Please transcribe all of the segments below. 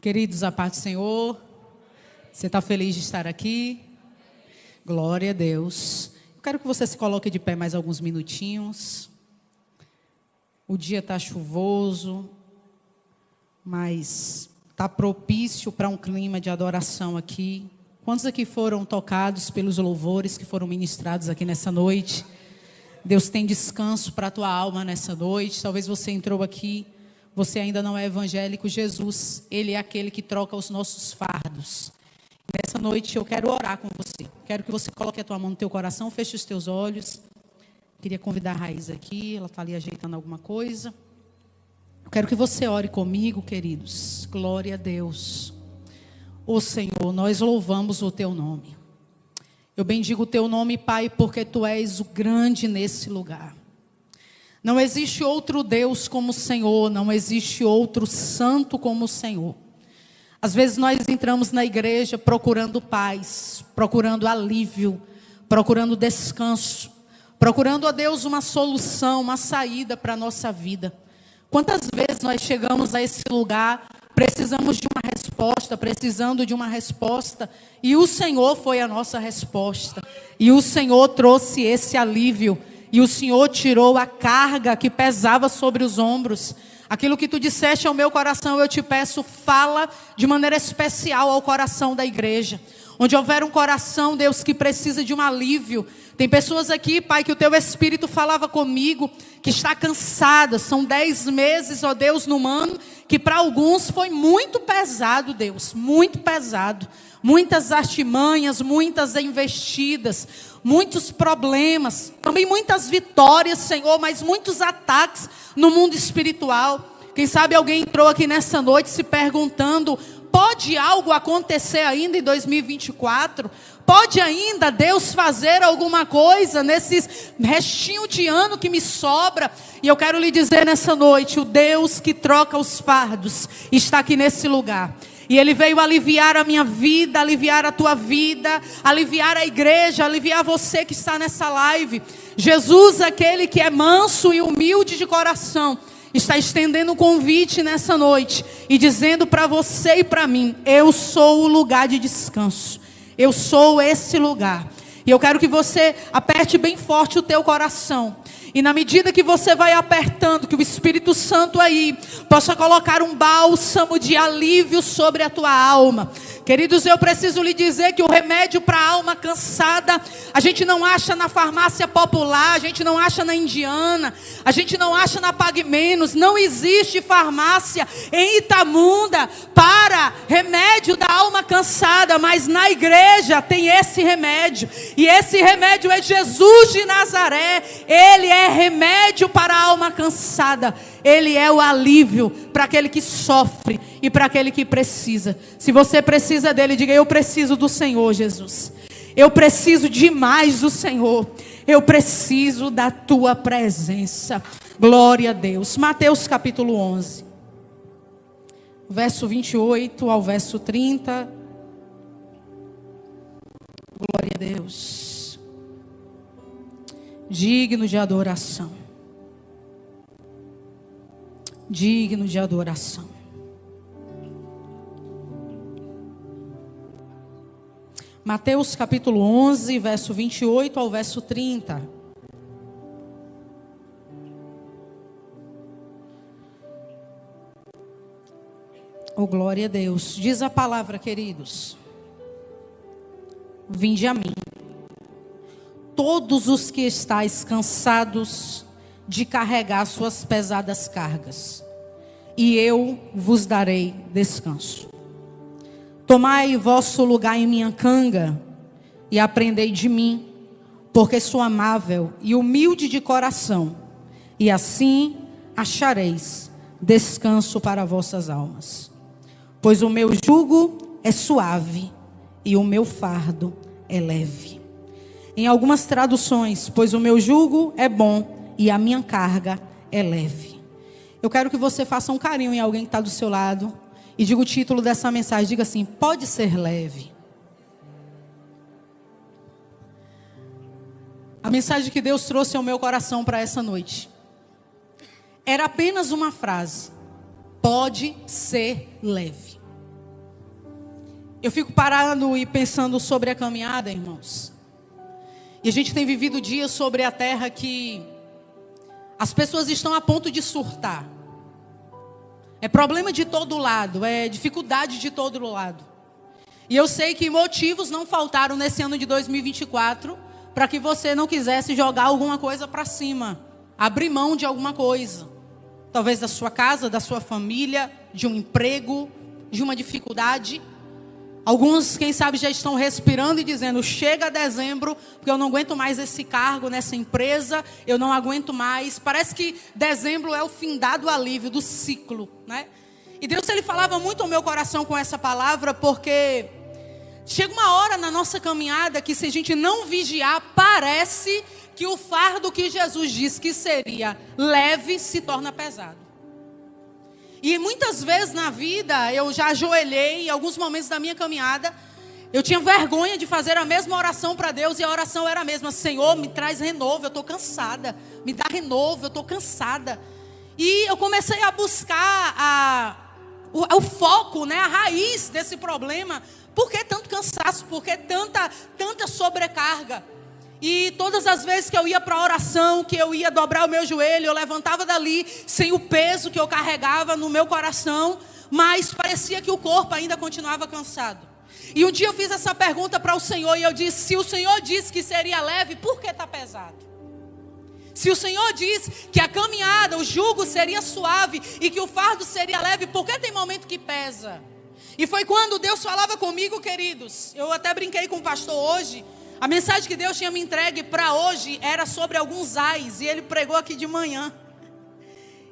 Queridos, a paz do Senhor. Você está feliz de estar aqui? Glória a Deus. Eu quero que você se coloque de pé mais alguns minutinhos. O dia está chuvoso, mas está propício para um clima de adoração aqui. Quantos aqui foram tocados pelos louvores que foram ministrados aqui nessa noite? Deus tem descanso para a tua alma nessa noite. Talvez você entrou aqui, você ainda não é evangélico. Jesus, Ele é aquele que troca os nossos fardos. Nessa noite eu quero orar com você. Quero que você coloque a tua mão no teu coração, feche os teus olhos. Queria convidar a Raíssa aqui, ela está ali ajeitando alguma coisa. Eu quero que você ore comigo, queridos. Glória a Deus. Ó Senhor, nós louvamos o teu nome. Eu bendigo o teu nome, Pai, porque tu és o grande nesse lugar. Não existe outro Deus como o Senhor, não existe outro santo como o Senhor. Às vezes nós entramos na igreja procurando paz, procurando alívio, procurando descanso, procurando a Deus uma solução, uma saída para a nossa vida. Quantas vezes nós chegamos a esse lugar, precisamos de uma resposta, precisando de uma resposta, e o Senhor foi a nossa resposta, e o Senhor trouxe esse alívio, e o Senhor tirou a carga que pesava sobre os ombros. Aquilo que tu disseste ao meu coração, eu te peço, fala de maneira especial ao coração da igreja. Onde houver um coração, Deus, que precisa de um alívio. Tem pessoas aqui, Pai, que o teu Espírito falava comigo, que está cansada. São 10 meses, ó Deus, no ano, que para alguns foi muito pesado, Deus, muito pesado. Muitas artimanhas, muitas investidas, muitos problemas, também muitas vitórias, Senhor, mas muitos ataques no mundo espiritual. Quem sabe alguém entrou aqui nessa noite se perguntando: pode algo acontecer ainda em 2024? Pode ainda Deus fazer alguma coisa nesses restinho de ano que me sobra? E eu quero lhe dizer nessa noite, o Deus que troca os fardos está aqui nesse lugar. E Ele veio aliviar a minha vida, aliviar a tua vida, aliviar a igreja, aliviar você que está nessa live. Jesus, aquele que é manso e humilde de coração, está estendendo um convite nessa noite e dizendo para você e para mim: eu sou o lugar de descanso, eu sou esse lugar. E eu quero que você aperte bem forte o teu coração. E na medida que você vai apertando, que o Espírito Santo aí possa colocar um bálsamo de alívio sobre a tua alma. Queridos, eu preciso lhe dizer que o remédio para a alma cansada, a gente não acha na farmácia popular, a gente não acha na Indiana, a gente não acha na Pague Menos. Não existe farmácia em Itamunda para remédio da alma cansada, mas na igreja tem esse remédio. E esse remédio é Jesus de Nazaré. Ele é remédio para a alma cansada. Ele é o alívio para aquele que sofre e para aquele que precisa. Se você precisa dele, diga: eu preciso do Senhor, Jesus. Eu preciso demais do Senhor. Eu preciso da tua presença. Glória a Deus. Mateus capítulo 11. Verso 28 ao verso 30. Glória a Deus. Digno de adoração. Digno de adoração. Mateus capítulo 11, verso 28 ao verso 30. Oh, glória a Deus. Diz a palavra, queridos: vinde a mim, todos os que estáis cansados de carregar suas pesadas cargas, e eu vos darei descanso. Tomai vosso lugar em minha canga e aprendei de mim, porque sou amável e humilde de coração, e assim achareis descanso para vossas almas. Pois o meu jugo é suave e o meu fardo é leve. Em algumas traduções, pois o meu jugo é bom e a minha carga é leve. Eu quero que você faça um carinho em alguém que está do seu lado e diga o título dessa mensagem. Diga assim: pode ser leve. A mensagem que Deus trouxe ao meu coração para essa noite era apenas uma frase: pode ser leve. Eu fico parando e pensando sobre a caminhada, irmãos. E a gente tem vivido dias sobre a terra que as pessoas estão a ponto de surtar. É problema de todo lado, é dificuldade de todo lado. E eu sei que motivos não faltaram nesse ano de 2024 para que você não quisesse jogar alguma coisa para cima, abrir mão de alguma coisa. Talvez da sua casa, da sua família, de um emprego, de uma dificuldade. Alguns, quem sabe, já estão respirando e dizendo: chega dezembro, porque eu não aguento mais esse cargo nessa empresa, eu não aguento mais. Parece que dezembro é o findado alívio do ciclo, né? E Deus, Ele falava muito ao meu coração com essa palavra, porque chega uma hora na nossa caminhada que, se a gente não vigiar, parece que o fardo que Jesus disse que seria leve se torna pesado. E muitas vezes na vida eu já ajoelhei, em alguns momentos da minha caminhada, eu tinha vergonha de fazer a mesma oração para Deus, e a oração era a mesma: Senhor, me traz renovo, eu estou cansada, me dá renovo, eu estou cansada. E eu comecei a buscar o foco, né, a raiz desse problema. Por que tanto cansaço? Por que tanta sobrecarga? E todas as vezes que eu ia para a oração, que eu ia dobrar o meu joelho, eu levantava dali sem o peso que eu carregava no meu coração, mas parecia que o corpo ainda continuava cansado. E um dia eu fiz essa pergunta para o Senhor, e eu disse: se o Senhor disse que seria leve, por que está pesado? Se o Senhor disse que a caminhada, o jugo seria suave e que o fardo seria leve, por que tem momento que pesa? E foi quando Deus falava comigo, queridos. Eu até brinquei com o pastor hoje. A mensagem que Deus tinha me entregue para hoje era sobre alguns ais, e ele pregou aqui de manhã.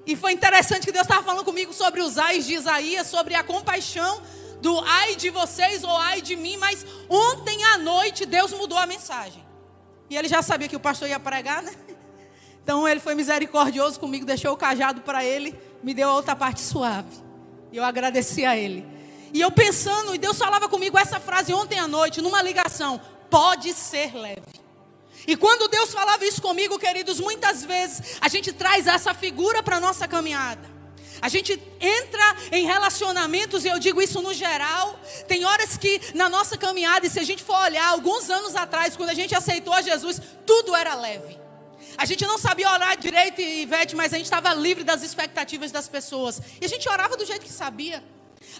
E foi interessante que Deus estava falando comigo sobre os ais de Isaías, sobre a compaixão do ai de vocês ou ai de mim. Mas ontem à noite Deus mudou a mensagem. E ele já sabia que o pastor ia pregar, né? Então ele foi misericordioso comigo, deixou o cajado para ele, me deu a outra parte suave. E eu agradeci a ele. E eu pensando, e Deus falava comigo essa frase ontem à noite, numa ligação: pode ser leve. E quando Deus falava isso comigo, queridos, muitas vezes a gente traz essa figura para a nossa caminhada. A gente entra em relacionamentos, e eu digo isso no geral. Tem horas que na nossa caminhada, e se a gente for olhar alguns anos atrás, quando a gente aceitou a Jesus, tudo era leve. A gente não sabia orar direito, Ivete, mas a gente estava livre das expectativas das pessoas. E a gente orava do jeito que sabia.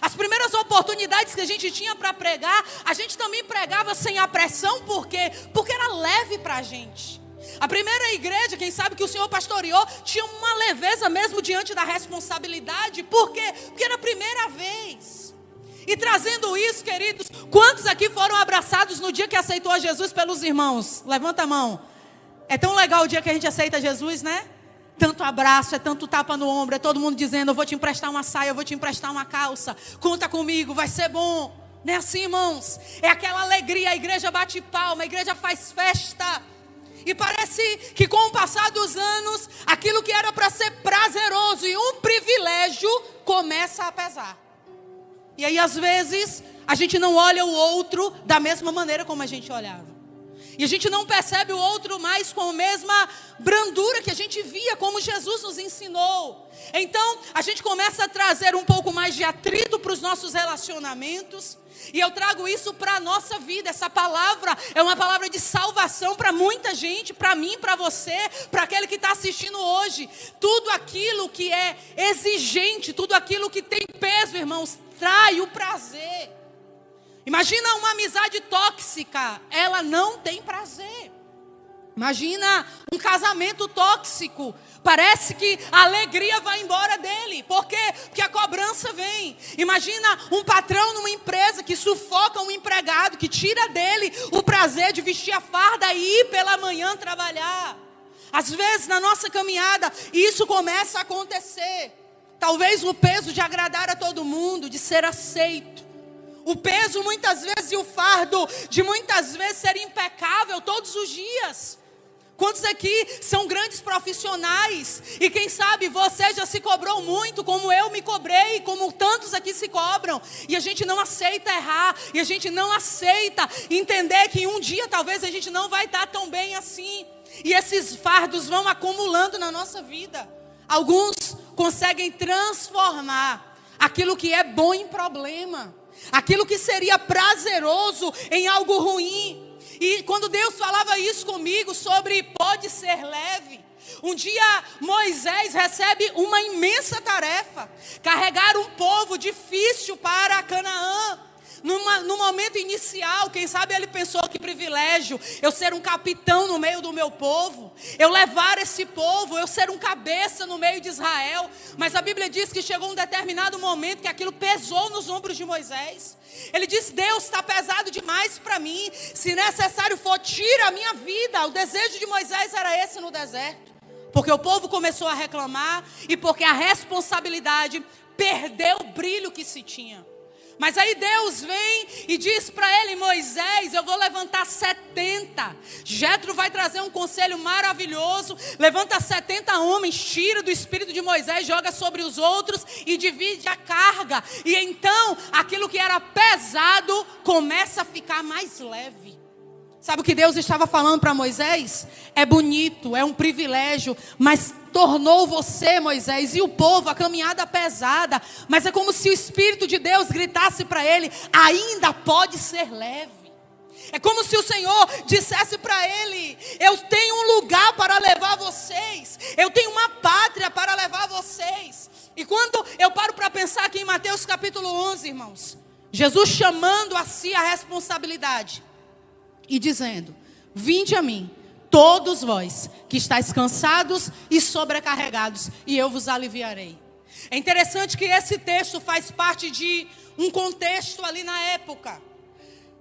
As primeiras oportunidades que a gente tinha para pregar, a gente também pregava sem a pressão. Por quê? Porque era leve para a gente. A primeira igreja, quem sabe, que o Senhor pastoreou, tinha uma leveza mesmo diante da responsabilidade. Por quê? Porque era a primeira vez. E trazendo isso, queridos, quantos aqui foram abraçados no dia que aceitou a Jesus pelos irmãos? Levanta a mão. É tão legal o dia que a gente aceita Jesus, né? Tanto abraço, é tanto tapa no ombro, é todo mundo dizendo: eu vou te emprestar uma saia, eu vou te emprestar uma calça, conta comigo, vai ser bom. Não é assim, irmãos? É aquela alegria, a igreja bate palma, a igreja faz festa. E parece que com o passar dos anos, aquilo que era para ser prazeroso e um privilégio, começa a pesar. E aí às vezes, a gente não olha o outro da mesma maneira como a gente olhava. E a gente não percebe o outro mais com a mesma brandura que a gente via, como Jesus nos ensinou. Então, a gente começa a trazer um pouco mais de atrito para os nossos relacionamentos. E eu trago isso para a nossa vida. Essa palavra é uma palavra de salvação para muita gente, para mim, para você, para aquele que está assistindo hoje. Tudo aquilo que é exigente, tudo aquilo que tem peso, irmãos, trai o prazer. Imagina uma amizade tóxica, ela não tem prazer. Imagina um casamento tóxico, parece que a alegria vai embora dele. Por quê? Porque a cobrança vem. Imagina um patrão numa empresa que sufoca um empregado, que tira dele o prazer de vestir a farda e ir pela manhã trabalhar. Às vezes na nossa caminhada isso começa a acontecer. Talvez o peso de agradar a todo mundo, de ser aceito. O peso muitas vezes e o fardo de muitas vezes ser impecável todos os dias. Quantos aqui são grandes profissionais? E quem sabe você já se cobrou muito, como eu me cobrei, como tantos aqui se cobram. E a gente não aceita errar. E a gente não aceita entender que um dia talvez a gente não vai estar tão bem assim. E esses fardos vão acumulando na nossa vida. Alguns conseguem transformar aquilo que é bom em problema, aquilo que seria prazeroso em algo ruim. E quando Deus falava isso comigo sobre pode ser leve, um dia Moisés recebe uma imensa tarefa, carregar um povo difícil para Canaã. No momento inicial, quem sabe ele pensou: que privilégio, eu ser um capitão no meio do meu povo, eu levar esse povo, eu ser um cabeça no meio de Israel. Mas a Bíblia diz que chegou um determinado momento que aquilo pesou nos ombros de Moisés. Ele disse: Deus, está pesado demais para mim, se necessário for, tira a minha vida. O desejo de Moisés era esse no deserto, porque o povo começou a reclamar e porque a responsabilidade perdeu o brilho que se tinha. Mas aí Deus vem e diz para ele: Moisés, eu vou levantar 70. Jétro vai trazer um conselho maravilhoso. Levanta 70 homens, tira do espírito de Moisés, joga sobre os outros e divide a carga. E então aquilo que era pesado começa a ficar mais leve. Sabe o que Deus estava falando para Moisés? É bonito, é um privilégio, mas tornou você, Moisés, e o povo a caminhada pesada. Mas é como se o Espírito de Deus gritasse para ele: ainda pode ser leve. É como se o Senhor dissesse para ele: eu tenho um lugar para levar vocês, eu tenho uma pátria para levar vocês. E quando eu paro para pensar aqui em Mateus capítulo 11, irmãos, Jesus chamando a si a responsabilidade e dizendo: vinde a mim, todos vós que estáis cansados e sobrecarregados, e eu vos aliviarei. É interessante que esse texto faz parte de um contexto ali na época.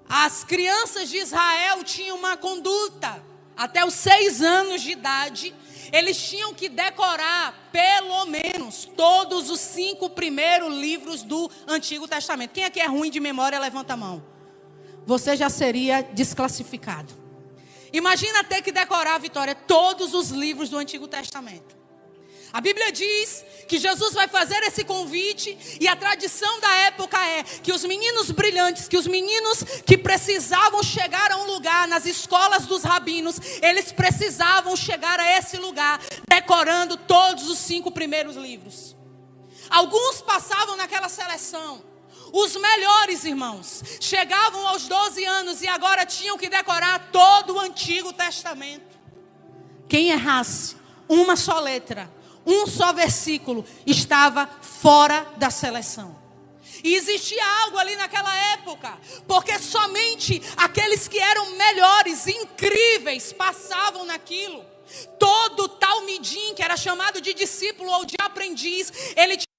As crianças de Israel tinham uma conduta: até os 6 anos de idade, eles tinham que decorar pelo menos todos os 5 primeiros livros do Antigo Testamento. Quem aqui é ruim de memória, levanta a mão. Você já seria desclassificado. Imagina ter que decorar, Vitória, todos os livros do Antigo Testamento. A Bíblia diz que Jesus vai fazer esse convite, e a tradição da época é que os meninos brilhantes, que os meninos que precisavam chegar a um lugar nas escolas dos rabinos, eles precisavam chegar a esse lugar decorando todos os 5 primeiros livros. Alguns passavam naquela seleção. Os melhores, irmãos, chegavam aos 12 anos e agora tinham que decorar todo o Antigo Testamento. Quem errasse uma só letra, um só versículo, estava fora da seleção. E existia algo ali naquela época, porque somente aqueles que eram melhores, incríveis, passavam naquilo. Todo talmidim, que era chamado de discípulo ou de aprendiz, ele tinha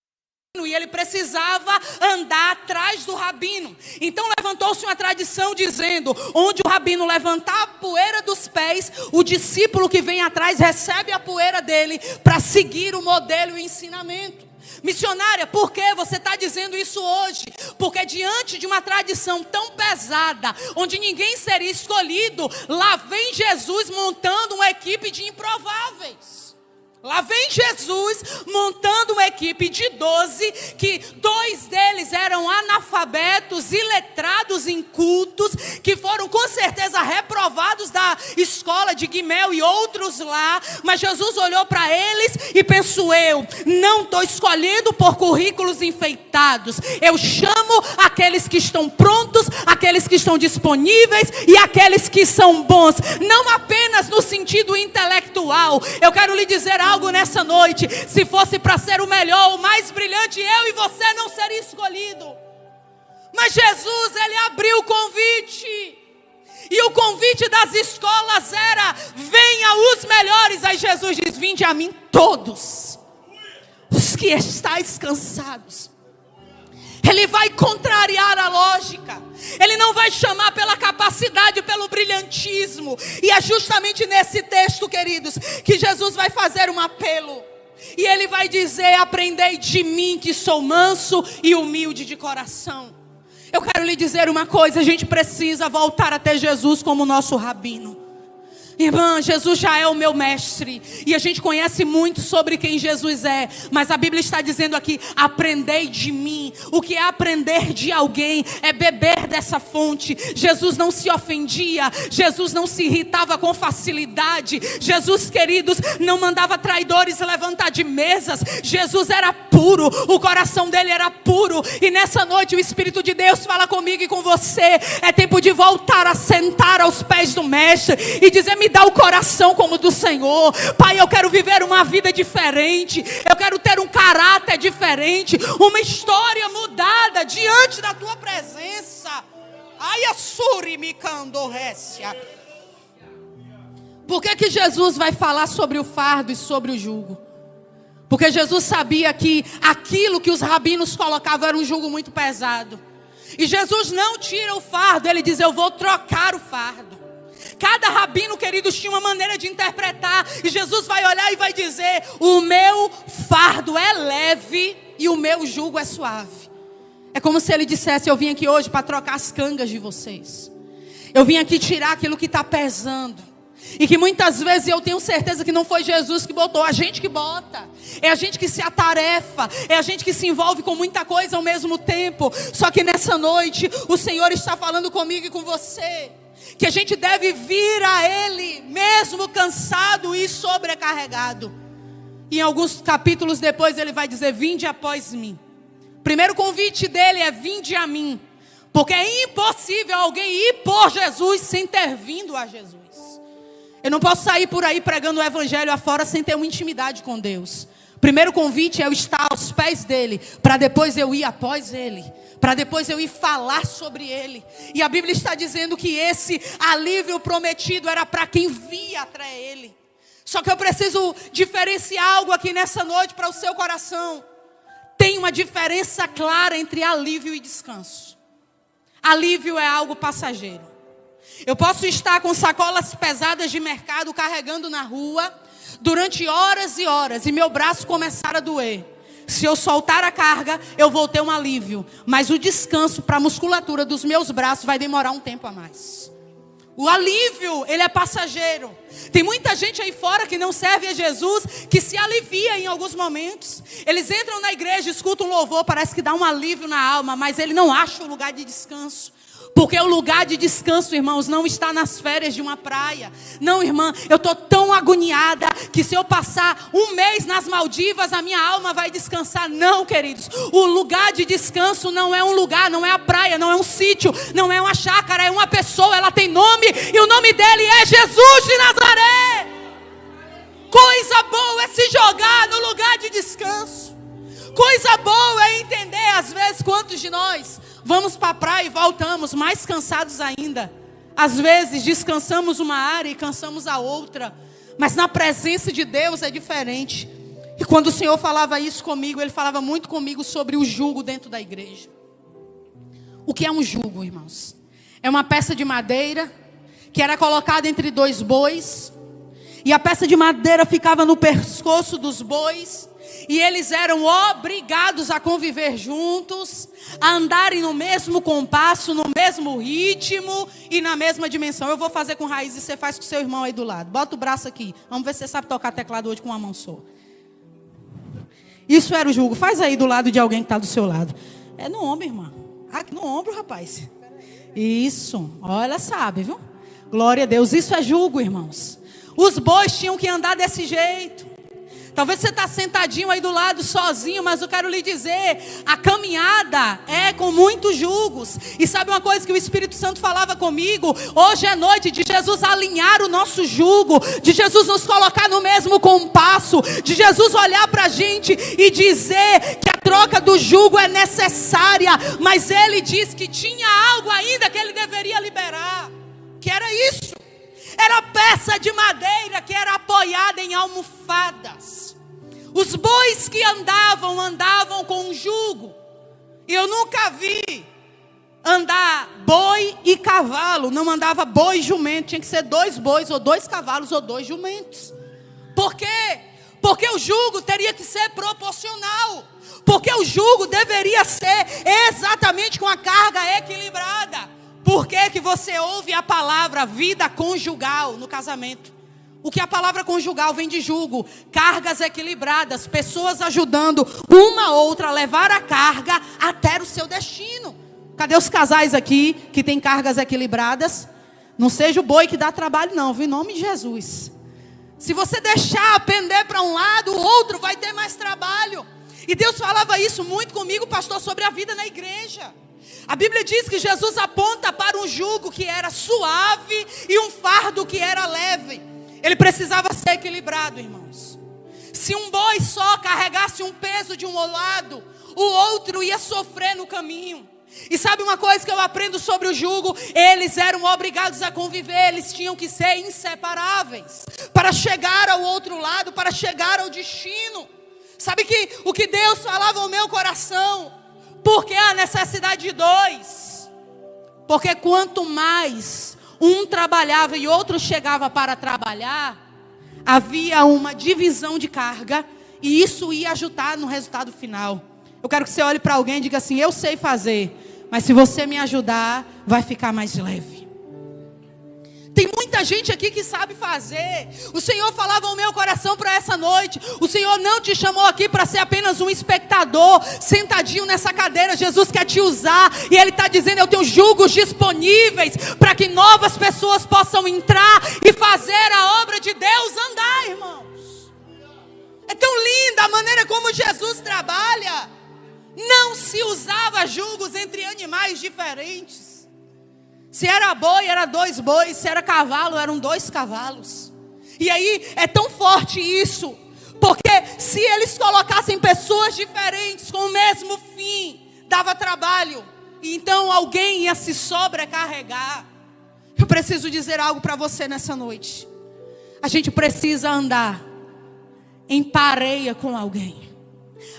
e ele precisava andar atrás do rabino. Então levantou-se uma tradição dizendo: onde o rabino levantar a poeira dos pés, o discípulo que vem atrás recebe a poeira dele para seguir o modelo e o ensinamento. Missionária, por que você está dizendo isso hoje? Porque diante de uma tradição tão pesada, onde ninguém seria escolhido, lá vem Jesus montando uma equipe de improváveis. Lá vem Jesus montando uma equipe de 12, que 2 deles eram analfabetos, iletrados, incultos, que foram com certeza reprovados da escola de Guimel e outros lá. Mas Jesus olhou para eles e pensou: eu não estou escolhendo por currículos enfeitados, eu chamo aqueles que estão prontos, aqueles que estão disponíveis e aqueles que são bons, não apenas no sentido intelectual. Eu quero lhe dizer algo nessa noite: se fosse para ser o melhor, o mais brilhante, eu e você não seria escolhido. Mas Jesus, ele abriu o convite, e o convite das escolas era: venha os melhores. Aí Jesus diz: vinde a mim todos os que estáis cansados. Ele vai contrariar a lógica. Ele não vai chamar pela capacidade, pelo brilhantismo. E é justamente nesse texto, queridos, que Jesus vai fazer um apelo. E ele vai dizer: aprendei de mim, que sou manso e humilde de coração. Eu quero lhe dizer uma coisa: a gente precisa voltar até Jesus como nosso rabino. Irmã, Jesus já é o meu mestre. E a gente conhece muito sobre quem Jesus é. Mas a Bíblia está dizendo aqui: aprendei de mim. O que é aprender de alguém? É beber dessa fonte. Jesus não se ofendia. Jesus não se irritava com facilidade. Jesus, queridos, não mandava traidores levantar de mesas. Jesus era puro. O coração dele era puro. E nessa noite o Espírito de Deus fala comigo e com você. É tempo de voltar a sentar aos pés do mestre e dizer: me dá o coração como o do Senhor. Pai, eu quero viver uma vida diferente. Eu quero ter um caráter diferente. Uma história mudada diante da tua presença. Ai, assuri me candorrécia. Por que Jesus vai falar sobre o fardo e sobre o jugo? Porque Jesus sabia que aquilo que os rabinos colocavam era um jugo muito pesado. E Jesus não tira o fardo. Ele diz: eu vou trocar o fardo. Cada rabino, queridos, tinha uma maneira de interpretar. E Jesus vai olhar e vai dizer: o meu fardo é leve e o meu jugo é suave. É como se ele dissesse: eu vim aqui hoje para trocar as cangas de vocês. Eu vim aqui tirar aquilo que está pesando. E que muitas vezes eu tenho certeza que não foi Jesus que botou, a gente que bota. É a gente que se atarefa, é a gente que se envolve com muita coisa ao mesmo tempo. Só que nessa noite o Senhor está falando comigo e com você que a gente deve vir a Ele, mesmo cansado e sobrecarregado. E em alguns capítulos depois ele vai dizer: vinde após mim. O primeiro convite dele é: vinde a mim. Porque é impossível alguém ir por Jesus sem ter vindo a Jesus. Eu não posso sair por aí pregando o evangelho afora sem ter uma intimidade com Deus. O primeiro convite é eu estar aos pés dele, para depois eu ir após ele, para depois eu ir falar sobre ele. E a Bíblia está dizendo que esse alívio prometido era para quem via até ele. Só que eu preciso diferenciar algo aqui nessa noite para o seu coração. Tem uma diferença clara entre alívio e descanso. Alívio é algo passageiro. Eu posso estar com sacolas pesadas de mercado carregando na rua durante horas e horas e meu braço começar a doer. Se eu soltar a carga, eu vou ter um alívio. Mas o descanso para a musculatura dos meus braços vai demorar um tempo a mais. O alívio, ele é passageiro. Tem muita gente aí fora que não serve a Jesus, que se alivia em alguns momentos. Eles entram na igreja, escutam um louvor, parece que dá um alívio na alma, mas ele não acha um lugar de descanso. Porque o lugar de descanso, irmãos, não está nas férias de uma praia. Não, irmã, eu estou tão agoniada que se eu passar um mês nas Maldivas, a minha alma vai descansar. Não, queridos, o lugar de descanso não é um lugar, não é a praia, não é um sítio, não é uma chácara, é uma pessoa, ela tem nome e o nome dele é Jesus de Nazaré. Coisa boa é se jogar no lugar de descanso. Coisa boa é entender, às vezes, quantos de nós vamos para a praia e voltamos mais cansados ainda. Às vezes descansamos uma área e cansamos a outra. Mas na presença de Deus é diferente. E quando o Senhor falava isso comigo, Ele falava muito comigo sobre o jugo dentro da igreja. O que é um jugo, irmãos? É uma peça de madeira que era colocada entre dois bois. E a peça de madeira ficava no pescoço dos bois. E eles eram obrigados a conviver juntos, a andarem no mesmo compasso, no mesmo ritmo e na mesma dimensão. Eu vou fazer com raiz e você faz com o seu irmão aí do lado. Bota o braço aqui. Vamos ver se você sabe tocar teclado hoje com uma mão só. Isso era o jugo. Faz aí do lado de alguém que está do seu lado. É no ombro, irmã. Aqui no ombro, rapaz. Isso. Olha, sabe, viu? Glória a Deus. Isso é jugo, irmãos. Os bois tinham que andar desse jeito. Talvez você está sentadinho aí do lado sozinho, mas eu quero lhe dizer, a caminhada é com muitos jugos. E sabe uma coisa que o Espírito Santo falava comigo? Hoje é noite de Jesus alinhar o nosso jugo, de Jesus nos colocar no mesmo compasso, de Jesus olhar para a gente e dizer que a troca do jugo é necessária. Mas Ele disse que tinha algo ainda que Ele deveria liberar, que era isso. Era peça de madeira que era apoiada em almofadas. Os bois que andavam com um jugo. Eu nunca vi andar boi e cavalo. Não andava boi e jumento. Tinha que ser 2 bois, ou 2 cavalos, ou 2 jumentos. Por quê? Porque o jugo teria que ser proporcional. Porque o jugo deveria ser exatamente com a carga equilibrada. Por que que você ouve a palavra vida conjugal no casamento? O que a palavra conjugal vem de jugo, cargas equilibradas, pessoas ajudando uma a outra a levar a carga até o seu destino. Cadê os casais aqui que têm cargas equilibradas? Não seja o boi que dá trabalho não, viu? Em nome de Jesus. Se você deixar pender para um lado, o outro vai ter mais trabalho. E Deus falava isso muito comigo, pastor, sobre a vida na igreja. A Bíblia diz que Jesus aponta para um jugo que era suave e um fardo que era leve. Ele precisava ser equilibrado, irmãos. Se um boi só carregasse um peso de um lado, o outro ia sofrer no caminho. E sabe uma coisa que eu aprendo sobre o jugo? Eles eram obrigados a conviver, eles tinham que ser inseparáveis para chegar ao outro lado, para chegar ao destino. Sabe que o que Deus falava ao meu coração? Por que a necessidade de dois? Porque quanto mais um trabalhava e outro chegava para trabalhar, havia uma divisão de carga e isso ia ajudar no resultado final. Eu quero que você olhe para alguém e diga assim: eu sei fazer, mas se você me ajudar, vai ficar mais leve. Tem muita gente aqui que sabe fazer. O Senhor falava ao meu coração para essa noite. O Senhor não te chamou aqui para ser apenas um espectador, sentadinho nessa cadeira. Jesus quer te usar. E Ele está dizendo: eu tenho jugos disponíveis para que novas pessoas possam entrar e fazer a obra de Deus andar, irmãos. É tão linda a maneira como Jesus trabalha. Não se usava jugos entre animais diferentes. Se era boi, era 2 bois. Se era cavalo, eram 2 cavalos. E aí é tão forte isso, porque se eles colocassem pessoas diferentes com o mesmo fim, dava trabalho. E então alguém ia se sobrecarregar. Eu preciso dizer algo para você nessa noite. A gente precisa andar em pareia com alguém.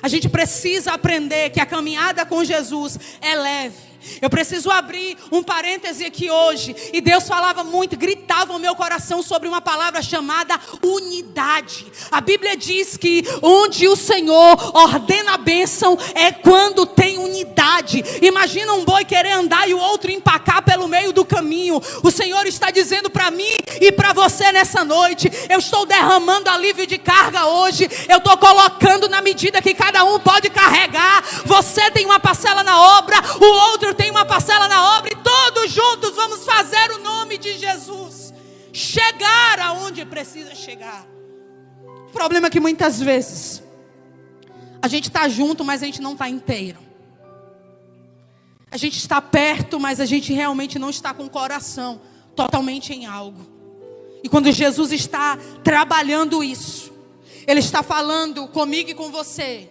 A gente precisa aprender que a caminhada com Jesus é leve. Eu preciso abrir um parêntese aqui hoje. E Deus falava muito, gritava no meu coração sobre uma palavra chamada unidade. A Bíblia diz que onde o Senhor ordena a bênção é quando tem unidade. Imagina um boi querer andar e o outro empacar pelo meio do caminho. O Senhor está dizendo para mim e para você nessa noite: eu estou derramando alívio de carga hoje. Eu estou colocando na medida que cada um pode carregar. Você tem uma parcela na obra, o outro tem uma parcela na obra, e todos juntos vamos fazer o nome de Jesus chegar aonde precisa chegar. O problema é que muitas vezes a gente está junto, mas a gente não está inteiro. A gente está perto, mas a gente realmente não está com o coração totalmente em algo. E quando Jesus está trabalhando isso, Ele está falando comigo e com você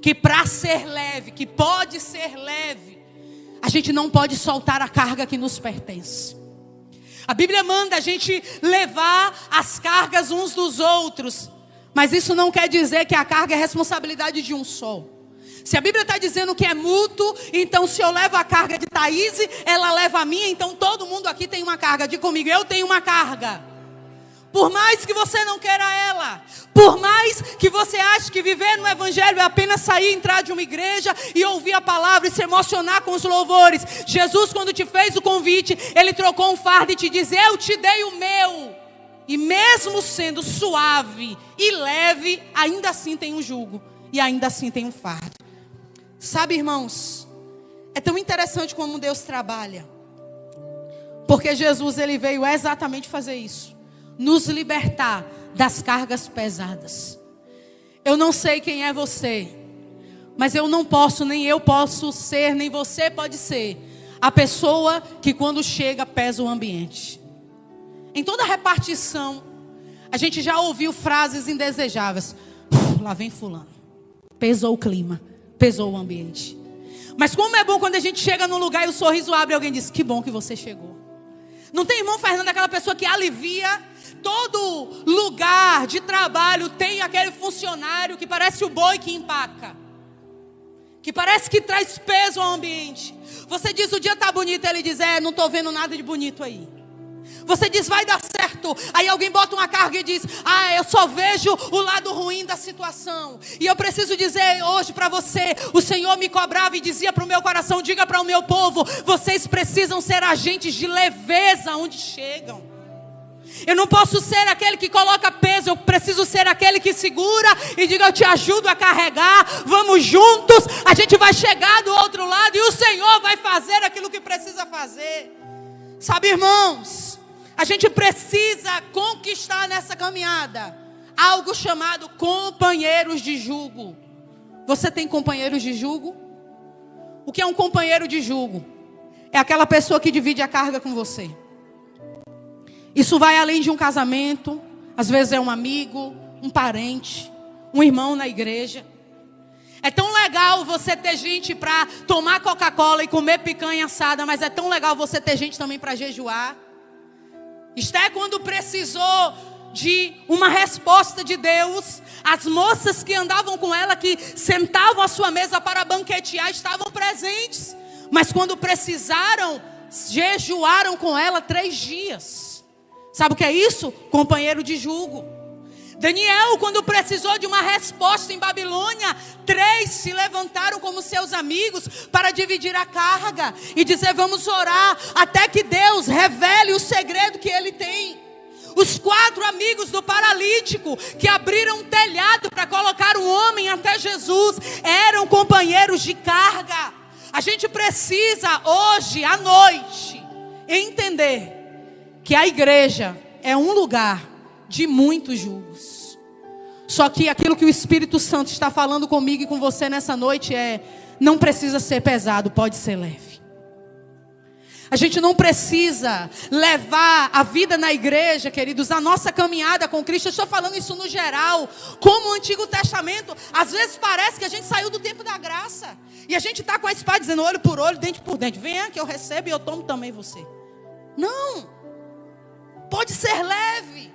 que para ser leve, que pode ser leve, a gente não pode soltar a carga que nos pertence. A Bíblia manda a gente levar as cargas uns dos outros. Mas isso não quer dizer que a carga é responsabilidade de um só. Se a Bíblia está dizendo que é mútuo, então se eu levo a carga de Thaís, ela leva a minha, então todo mundo aqui tem uma carga. Diga comigo, eu tenho uma carga. Por mais que você não queira ela, por mais que você ache que viver no Evangelho é apenas sair, entrar de uma igreja e ouvir a palavra e se emocionar com os louvores. Jesus, quando te fez o convite, Ele trocou um fardo e te diz: eu te dei o meu. E mesmo sendo suave e leve, ainda assim tem um jugo e ainda assim tem um fardo. Sabe, irmãos, é tão interessante como Deus trabalha. Porque Jesus, Ele veio exatamente fazer isso. Nos libertar das cargas pesadas. Eu não sei quem é você, mas eu não posso, nem eu posso ser, nem você pode ser a pessoa que quando chega pesa o ambiente. Em toda repartição, a gente já ouviu frases indesejáveis. Lá vem fulano. Pesou o clima, pesou o ambiente. Mas como é bom quando a gente chega num lugar e o sorriso abre e alguém diz: que bom que você chegou. Não tem irmão Fernando, aquela pessoa que alivia. Todo lugar de trabalho tem aquele funcionário que parece o boi que empaca, que parece que traz peso ao ambiente. Você diz: o dia está bonito, ele diz: não estou vendo nada de bonito aí. Você diz, vai dar certo. Aí alguém bota uma carga e diz, eu só vejo o lado ruim da situação. E eu preciso dizer hoje para você, o Senhor me cobrava e dizia para o meu coração, diga para o meu povo, vocês precisam ser agentes de leveza onde chegam. Eu não posso ser aquele que coloca peso, eu preciso ser aquele que segura e diga, eu te ajudo a carregar, vamos juntos, a gente vai chegar do outro lado e o Senhor vai fazer aquilo que precisa fazer. Sabe, irmãos, a gente precisa conquistar nessa caminhada algo chamado companheiros de jugo. Você tem companheiros de jugo? O que é um companheiro de jugo? É aquela pessoa que divide a carga com você. Isso vai além de um casamento. Às vezes é um amigo, um parente, um irmão na igreja. É tão legal você ter gente para tomar Coca-Cola e comer picanha assada, mas é tão legal você ter gente também para jejuar. Esté, quando precisou de uma resposta de Deus, as moças que andavam com ela, que sentavam à sua mesa para banquetear, estavam presentes. Mas quando precisaram, jejuaram com ela 3 dias. Sabe o que é isso? Companheiro de jugo. Daniel, quando precisou de uma resposta em Babilônia, 3 se levantaram como seus amigos para dividir a carga e dizer, vamos orar até que Deus revele o segredo que ele tem. Os 4 amigos do paralítico que abriram um telhado para colocar um homem até Jesus eram companheiros de carga. A gente precisa hoje à noite entender que a igreja é um lugar de muitos jugos. Só que aquilo que o Espírito Santo está falando comigo e com você nessa noite não precisa ser pesado, pode ser leve. A gente não precisa levar a vida na igreja, queridos, a nossa caminhada com Cristo. Eu estou falando isso no geral, como o Antigo Testamento. Às vezes parece que a gente saiu do tempo da graça. E a gente está com a espada dizendo olho por olho, dente por dente. Venha que eu recebo e eu tomo também você. Não. Pode ser leve.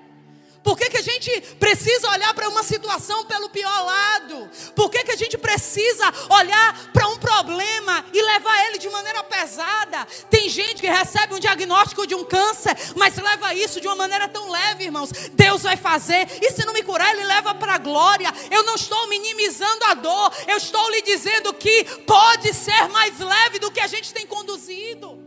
Por que a gente precisa olhar para uma situação pelo pior lado? Por que a gente precisa olhar para um problema e levar ele de maneira pesada? Tem gente que recebe um diagnóstico de um câncer, mas leva isso de uma maneira tão leve, irmãos. Deus vai fazer, e se não me curar, Ele leva para a glória. Eu não estou minimizando a dor, eu estou lhe dizendo que pode ser mais leve do que a gente tem conduzido.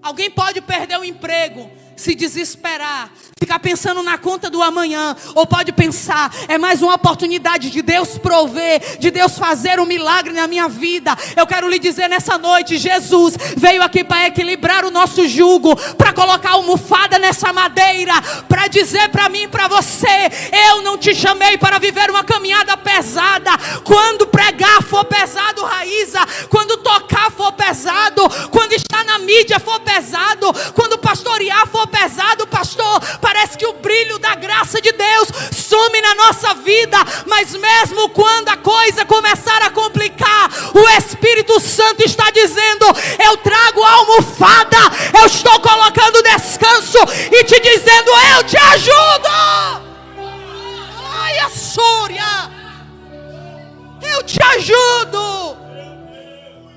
Alguém pode perder o emprego, se desesperar, ficar pensando na conta do amanhã, ou pode pensar, é mais uma oportunidade de Deus prover, de Deus fazer um milagre na minha vida. Eu quero lhe dizer nessa noite, Jesus veio aqui para equilibrar o nosso jugo, para colocar almofada nessa madeira, para dizer para mim e para você, eu não te chamei para viver uma caminhada pesada. Quando pregar for pesado, Raíza, quando tocar for pesado, quando estar na mídia for pesado, quando pastorear for pesado, pastor, parece que o brilho da graça de Deus some na nossa vida, mas mesmo quando a coisa começar a complicar, o Espírito Santo está dizendo, eu trago a almofada, eu estou colocando descanso e te dizendo, eu te ajudo. Ai, a Súria, eu te ajudo.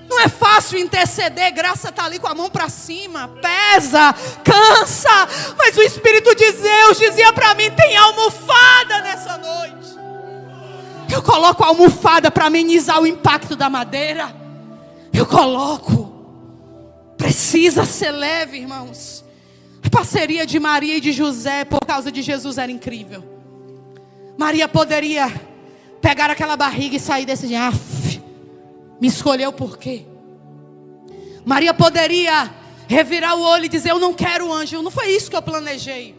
Não é fácil interceder, graça está ali com a mão para cima, pesa, cansa, mas o Espírito de Deus dizia para mim, tem almofada nessa noite. Eu coloco a almofada para amenizar o impacto da madeira. Eu coloco. Precisa ser leve, irmãos. A parceria de Maria e de José por causa de Jesus era incrível. Maria poderia pegar aquela barriga e sair desse dia, me escolheu por quê? Maria poderia revirar o olho e dizer, eu não quero anjo, não foi isso que eu planejei.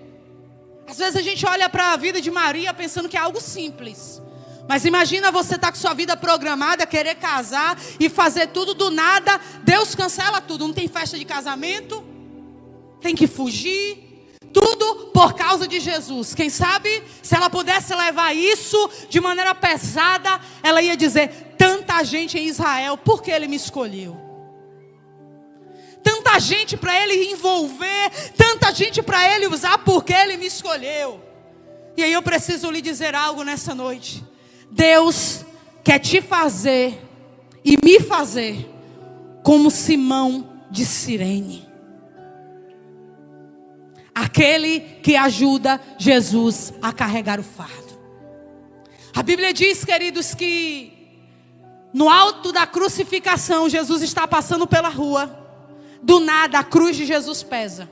Às vezes a gente olha para a vida de Maria pensando que é algo simples. Mas imagina você estar com sua vida programada, querer casar e fazer tudo do nada. Deus cancela tudo, não tem festa de casamento, tem que fugir, tudo por causa de Jesus. Quem sabe, se ela pudesse levar isso de maneira pesada, ela ia dizer, tanta gente em Israel, por que Ele me escolheu? Tanta gente para Ele envolver, tanta gente para Ele usar, porque Ele me escolheu. E aí eu preciso lhe dizer algo nessa noite. Deus quer te fazer e me fazer como Simão de Cirene. aquele que ajuda Jesus a carregar o fardo. A Bíblia diz, queridos, que no alto da crucificação, Jesus está passando pela rua. Do nada, a cruz de Jesus pesa.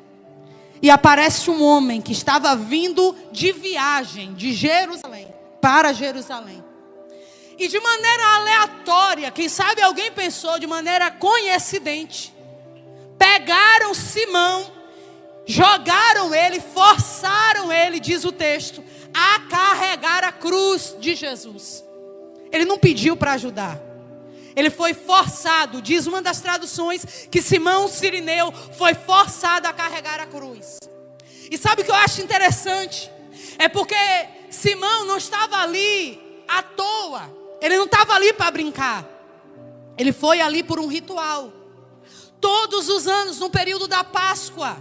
E aparece um homem que estava vindo de viagem de Jerusalém para Jerusalém. E de maneira aleatória, quem sabe alguém pensou, de maneira coincidente, pegaram Simão, jogaram ele, forçaram ele, diz o texto, a carregar a cruz de Jesus. Ele não pediu para ajudar. Ele foi forçado, diz uma das traduções, que Simão Cirineu foi forçado a carregar a cruz. E sabe o que eu acho interessante? É porque Simão não estava ali à toa. Ele não estava ali para brincar. Ele foi ali por um ritual. Todos os anos, no período da Páscoa,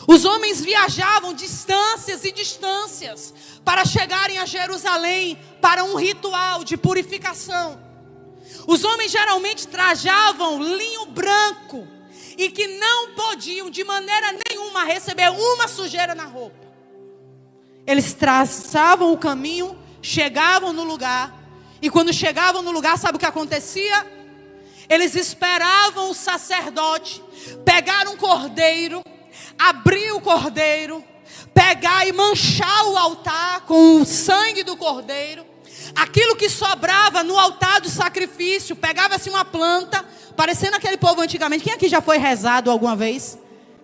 os homens viajavam distâncias e distâncias para chegarem a Jerusalém para um ritual de purificação. Os homens geralmente trajavam linho branco e que não podiam de maneira nenhuma receber uma sujeira na roupa. Eles traçavam o caminho, chegavam no lugar, e quando chegavam no lugar, sabe o que acontecia? Eles esperavam o sacerdote pegar um cordeiro, abrir o cordeiro, pegar e manchar o altar com o sangue do cordeiro. Aquilo que sobrava no altar do sacrifício, pegava-se uma planta, parecendo aquele povo antigamente. Quem aqui já foi rezado alguma vez?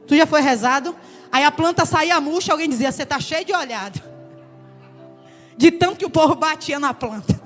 Tu já foi rezado? Aí a planta saía murcha, alguém dizia, você está cheio de olhado. De tanto que o povo batia na planta.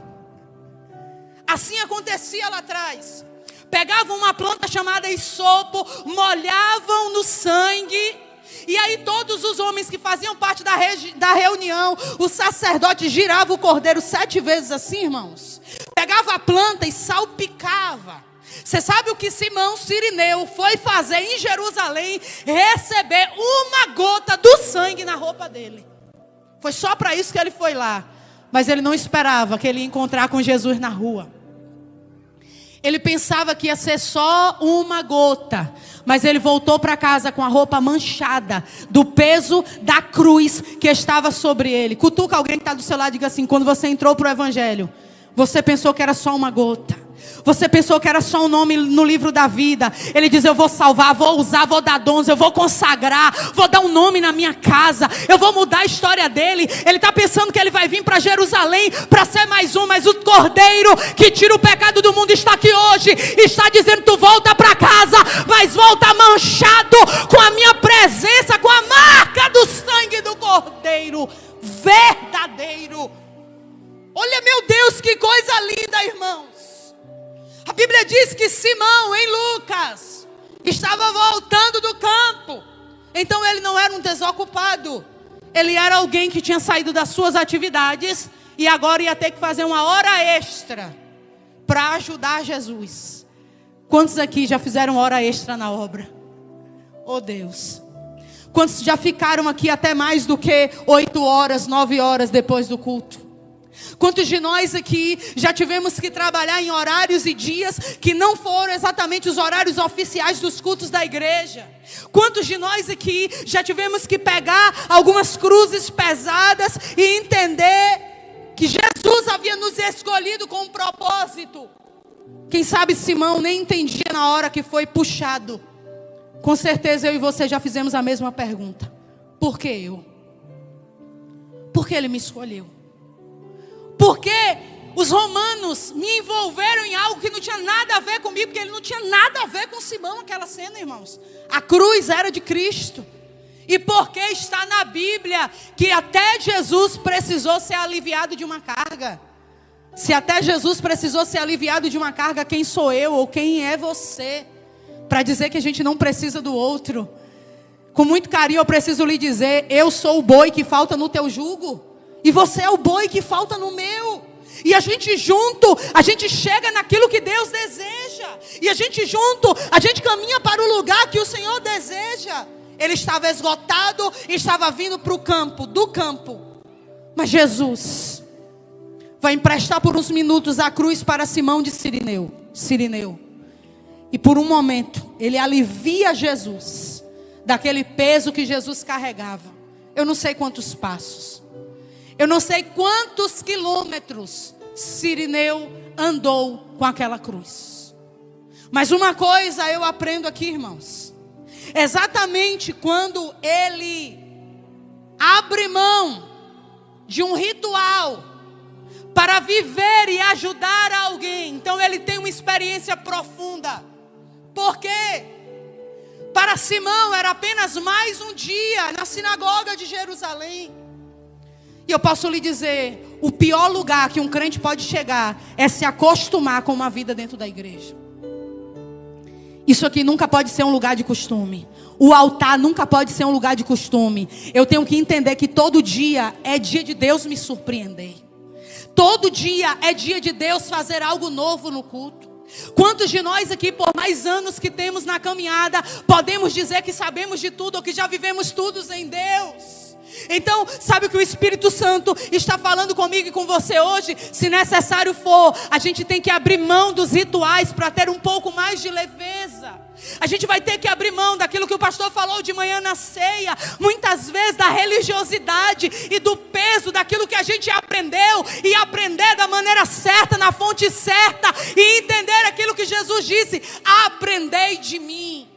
Assim acontecia lá atrás. Pegavam uma planta chamada isopo, molhavam no sangue. E aí todos os homens que faziam parte da reunião, o sacerdote girava o cordeiro 7 vezes assim, irmãos. Pegava a planta e salpicava. Você sabe o que Simão Cirineu foi fazer em Jerusalém? Receber uma gota do sangue na roupa dele. Foi só para isso que ele foi lá. Mas ele não esperava que ele ia encontrar com Jesus na rua. Ele pensava que ia ser só uma gota. Mas ele voltou para casa com a roupa manchada do peso da cruz que estava sobre ele. Cutuca alguém que está do seu lado e diga assim, quando você entrou para o Evangelho, você pensou que era só uma gota. Você pensou que era só um nome no livro da vida. Ele diz, eu vou salvar, vou usar, vou dar dons, eu vou consagrar, vou dar um nome na minha casa, eu vou mudar a história dele. Ele está pensando que ele vai vir para Jerusalém para ser mais um, mas o cordeiro que tira o pecado do mundo está aqui hoje. Está dizendo, tu volta para casa, mas volta manchado com a minha presença, com a marca do sangue do cordeiro verdadeiro. Olha, meu Deus, que coisa linda, irmãos. A Bíblia diz que Simão, em Lucas, estava voltando do campo. Então ele não era um desocupado. Ele era alguém que tinha saído das suas atividades e agora ia ter que fazer uma hora extra para ajudar Jesus. Quantos aqui já fizeram hora extra na obra? Oh Deus. Quantos já ficaram aqui até mais do que 8 horas, 9 horas depois do culto? Quantos de nós aqui já tivemos que trabalhar em horários e dias que não foram exatamente os horários oficiais dos cultos da igreja? Quantos de nós aqui já tivemos que pegar algumas cruzes pesadas e entender que Jesus havia nos escolhido com um propósito? Quem sabe Simão nem entendia na hora que foi puxado. Com certeza eu e você já fizemos a mesma pergunta. Por que eu? Por que ele me escolheu? Porque os romanos me envolveram em algo que não tinha nada a ver comigo, porque ele não tinha nada a ver com Simão, aquela cena, irmãos. A cruz era de Cristo. E porque está na Bíblia que até Jesus precisou ser aliviado de uma carga. Se até Jesus precisou ser aliviado de uma carga, quem sou eu ou quem é você? Para dizer que a gente não precisa do outro. Com muito carinho eu preciso lhe dizer, eu sou o boi que falta no teu jugo. E você é o boi que falta no meu. E a gente junto, a gente chega naquilo que Deus deseja. E a gente junto, a gente caminha para o lugar que o Senhor deseja. Ele estava esgotado e estava vindo para o campo, do campo. Mas Jesus vai emprestar por uns minutos a cruz para Simão de Cirineu. E por um momento, ele alivia Jesus daquele peso que Jesus carregava. Eu não sei quantos passos. Eu não sei quantos quilômetros Cirineu andou com aquela cruz. Mas uma coisa eu aprendo aqui, irmãos. Exatamente quando ele abre mão de um ritual para viver e ajudar alguém, então ele tem uma experiência profunda. Por quê? Para Simão era apenas mais um dia na sinagoga de Jerusalém. E eu posso lhe dizer, o pior lugar que um crente pode chegar é se acostumar com uma vida dentro da igreja. Isso aqui nunca pode ser um lugar de costume. O altar nunca pode ser um lugar de costume. Eu tenho que entender que todo dia é dia de Deus me surpreender. Todo dia é dia de Deus fazer algo novo no culto. Quantos de nós aqui, por mais anos que temos na caminhada, podemos dizer que sabemos de tudo ou que já vivemos tudo em Deus? Então, sabe o que o Espírito Santo está falando comigo e com você hoje? Se necessário for, a gente tem que abrir mão dos rituais para ter um pouco mais de leveza. A gente vai ter que abrir mão daquilo que o pastor falou de manhã na ceia. Muitas vezes da religiosidade e do peso daquilo que a gente aprendeu. E aprender da maneira certa, na fonte certa. E entender aquilo que Jesus disse: aprendei de mim.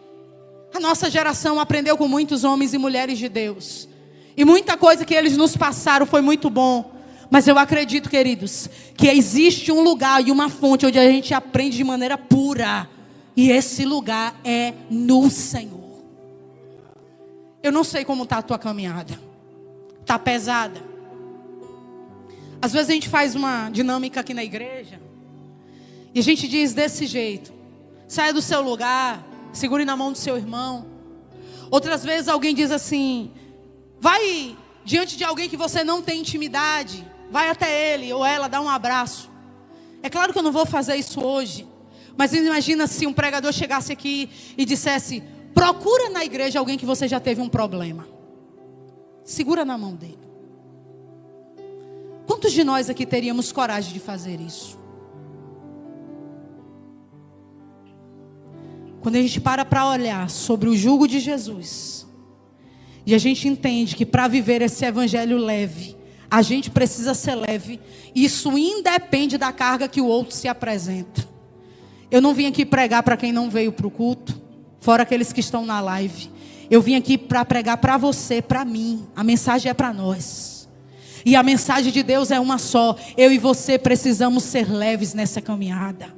A nossa geração aprendeu com muitos homens e mulheres de Deus. E muita coisa que eles nos passaram foi muito bom. Mas eu acredito, queridos, que existe um lugar e uma fonte onde a gente aprende de maneira pura. E esse lugar é no Senhor. Eu não sei como está a tua caminhada. Está pesada. Às vezes a gente faz uma dinâmica aqui na igreja. E a gente diz desse jeito: saia do seu lugar, segure na mão do seu irmão. Outras vezes alguém diz assim: vai diante de alguém que você não tem intimidade, vai até ele ou ela, dá um abraço. É claro que eu não vou fazer isso hoje. Mas imagina se um pregador chegasse aqui e dissesse: procura na igreja alguém que você já teve um problema. Segura na mão dele. Quantos de nós aqui teríamos coragem de fazer isso? Quando a gente para olhar sobre o jugo de Jesus, e a gente entende que para viver esse evangelho leve, a gente precisa ser leve. Isso independe da carga que o outro se apresenta. Eu não vim aqui pregar para quem não veio para o culto, fora aqueles que estão na live. Eu vim aqui para pregar para você, para mim. A mensagem é para nós. E a mensagem de Deus é uma só. Eu e você precisamos ser leves nessa caminhada.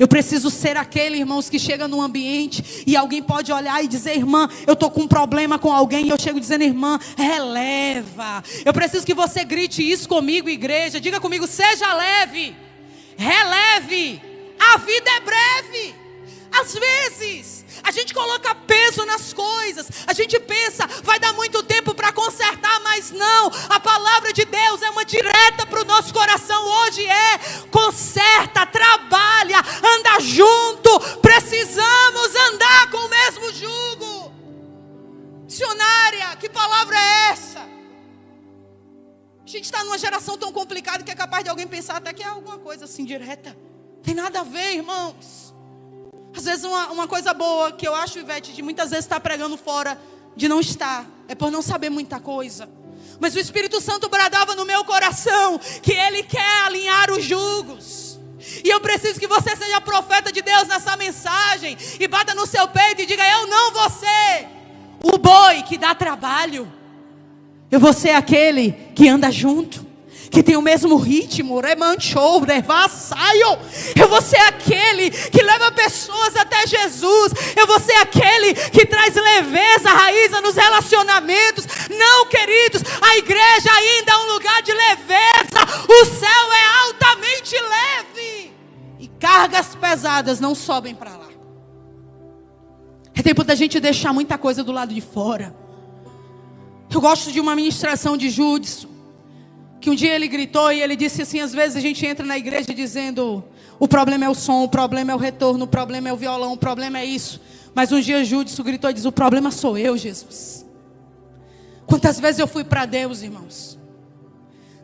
Eu preciso ser aquele, irmãos, que chega num ambiente e alguém pode olhar e dizer: irmã, eu estou com um problema com alguém. E eu chego dizendo: irmã, releva. Eu preciso que você grite isso comigo, igreja. Diga comigo: seja leve, releve. A vida é breve. Às vezes a gente coloca peso nas coisas. A gente pensa: vai dar muito tempo para consertar. Mas não, a palavra de Deus é uma direta para o nosso coração. Hoje é: conserta, trabalha, anda junto. Precisamos andar com o mesmo jugo. Missionária, que palavra é essa? A gente está numa geração tão complicada que é capaz de alguém pensar até que é alguma coisa assim direta. Tem nada a ver, irmãos. Às vezes uma coisa boa que eu acho, Ivete, de muitas vezes estar pregando fora, de não estar, é por não saber muita coisa. Mas o Espírito Santo bradava no meu coração que Ele quer alinhar os jugos. E eu preciso que você seja profeta de Deus nessa mensagem. E bata no seu peito e diga: eu não vou ser o boi que dá trabalho. Eu vou ser aquele que anda junto, que tem o mesmo ritmo. Eu vou ser aquele que leva pessoas até Jesus. Eu vou ser aquele que traz leveza, raiz nos relacionamentos. Não, queridos, a igreja ainda é um lugar de leveza. O céu é altamente leve e cargas pesadas não sobem para lá. É tempo da gente deixar muita coisa do lado de fora. Eu gosto de uma ministração de Judson, que um dia ele gritou e ele disse assim: às vezes a gente entra na igreja dizendo: o problema é o som, o problema é o retorno, o problema é o violão, o problema é isso. Mas um dia Judson gritou e disse: o problema sou eu, Jesus. Quantas vezes eu fui para Deus, irmãos?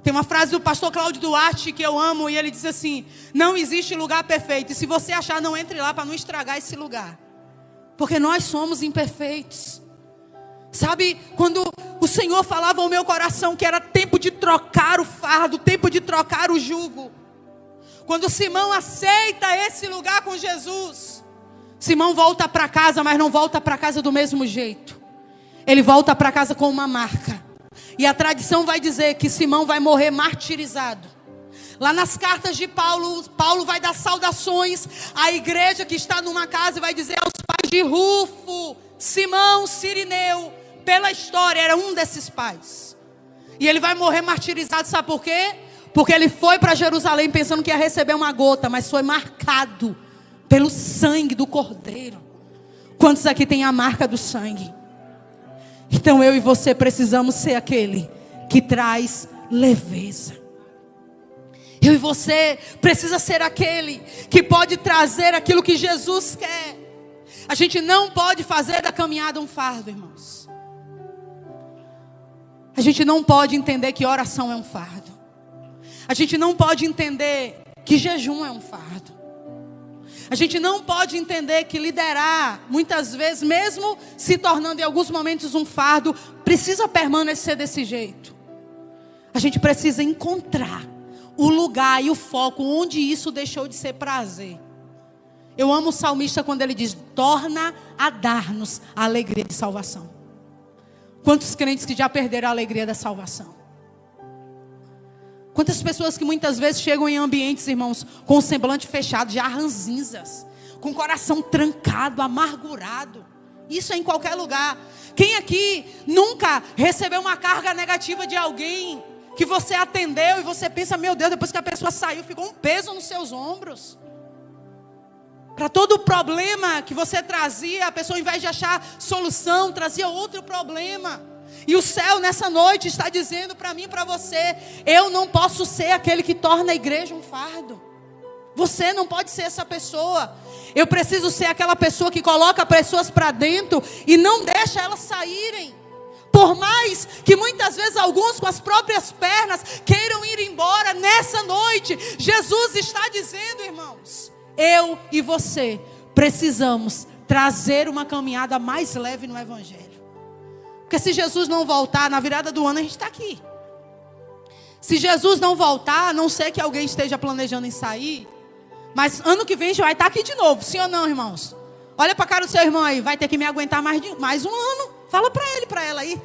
Tem uma frase do pastor Cláudio Duarte que eu amo, e ele diz assim: não existe lugar perfeito, e se você achar, não entre lá para não estragar esse lugar, porque nós somos imperfeitos. Sabe, quando o Senhor falava ao meu coração que era tempo de trocar o fardo, tempo de trocar o jugo. Quando Simão aceita esse lugar com Jesus, Simão volta para casa, mas não volta para casa do mesmo jeito. Ele volta para casa com uma marca. E a tradição vai dizer que Simão vai morrer martirizado. Lá nas cartas de Paulo, Paulo vai dar saudações à igreja que está numa casa e vai dizer aos pais de Rufo, Simão, Cirineu. Pela história, era um desses pais. E ele vai morrer martirizado, sabe por quê? Porque ele foi para Jerusalém pensando que ia receber uma gota, mas foi marcado pelo sangue do Cordeiro. Quantos aqui tem a marca do sangue? Então eu e você precisamos ser aquele que traz leveza. Eu e você precisa ser aquele que pode trazer aquilo que Jesus quer. A gente não pode fazer da caminhada um fardo, irmãos. A gente não pode entender que oração é um fardo. A gente não pode entender que jejum é um fardo. A gente não pode entender que liderar, muitas vezes, mesmo se tornando em alguns momentos um fardo, precisa permanecer desse jeito. A gente precisa encontrar o lugar e o foco onde isso deixou de ser prazer. Eu amo o salmista quando ele diz: torna a dar-nos a alegria de salvação. Quantos crentes que já perderam a alegria da salvação? Quantas pessoas que muitas vezes chegam em ambientes, irmãos, com o semblante fechado, já ranzinzas, com o coração trancado, amargurado. Isso é em qualquer lugar. Quem aqui nunca recebeu uma carga negativa de alguém que você atendeu e você pensa: meu Deus, depois que a pessoa saiu, ficou um peso nos seus ombros. Para todo o problema que você trazia, a pessoa, ao invés de achar solução, trazia outro problema. E o céu nessa noite está dizendo para mim e para você: eu não posso ser aquele que torna a igreja um fardo. Você não pode ser essa pessoa. Eu preciso ser aquela pessoa que coloca pessoas para dentro e não deixa elas saírem. Por mais que muitas vezes alguns com as próprias pernas queiram ir embora, nessa noite Jesus está dizendo, irmãos, eu e você precisamos trazer uma caminhada mais leve no Evangelho. Porque se Jesus não voltar, na virada do ano a gente está aqui. Se Jesus não voltar, a não ser que alguém esteja planejando em sair, mas ano que vem a gente vai estar aqui de novo, sim ou não, irmãos? Olha para a cara do seu irmão aí, vai ter que me aguentar mais um ano. Fala para ele, para ela aí.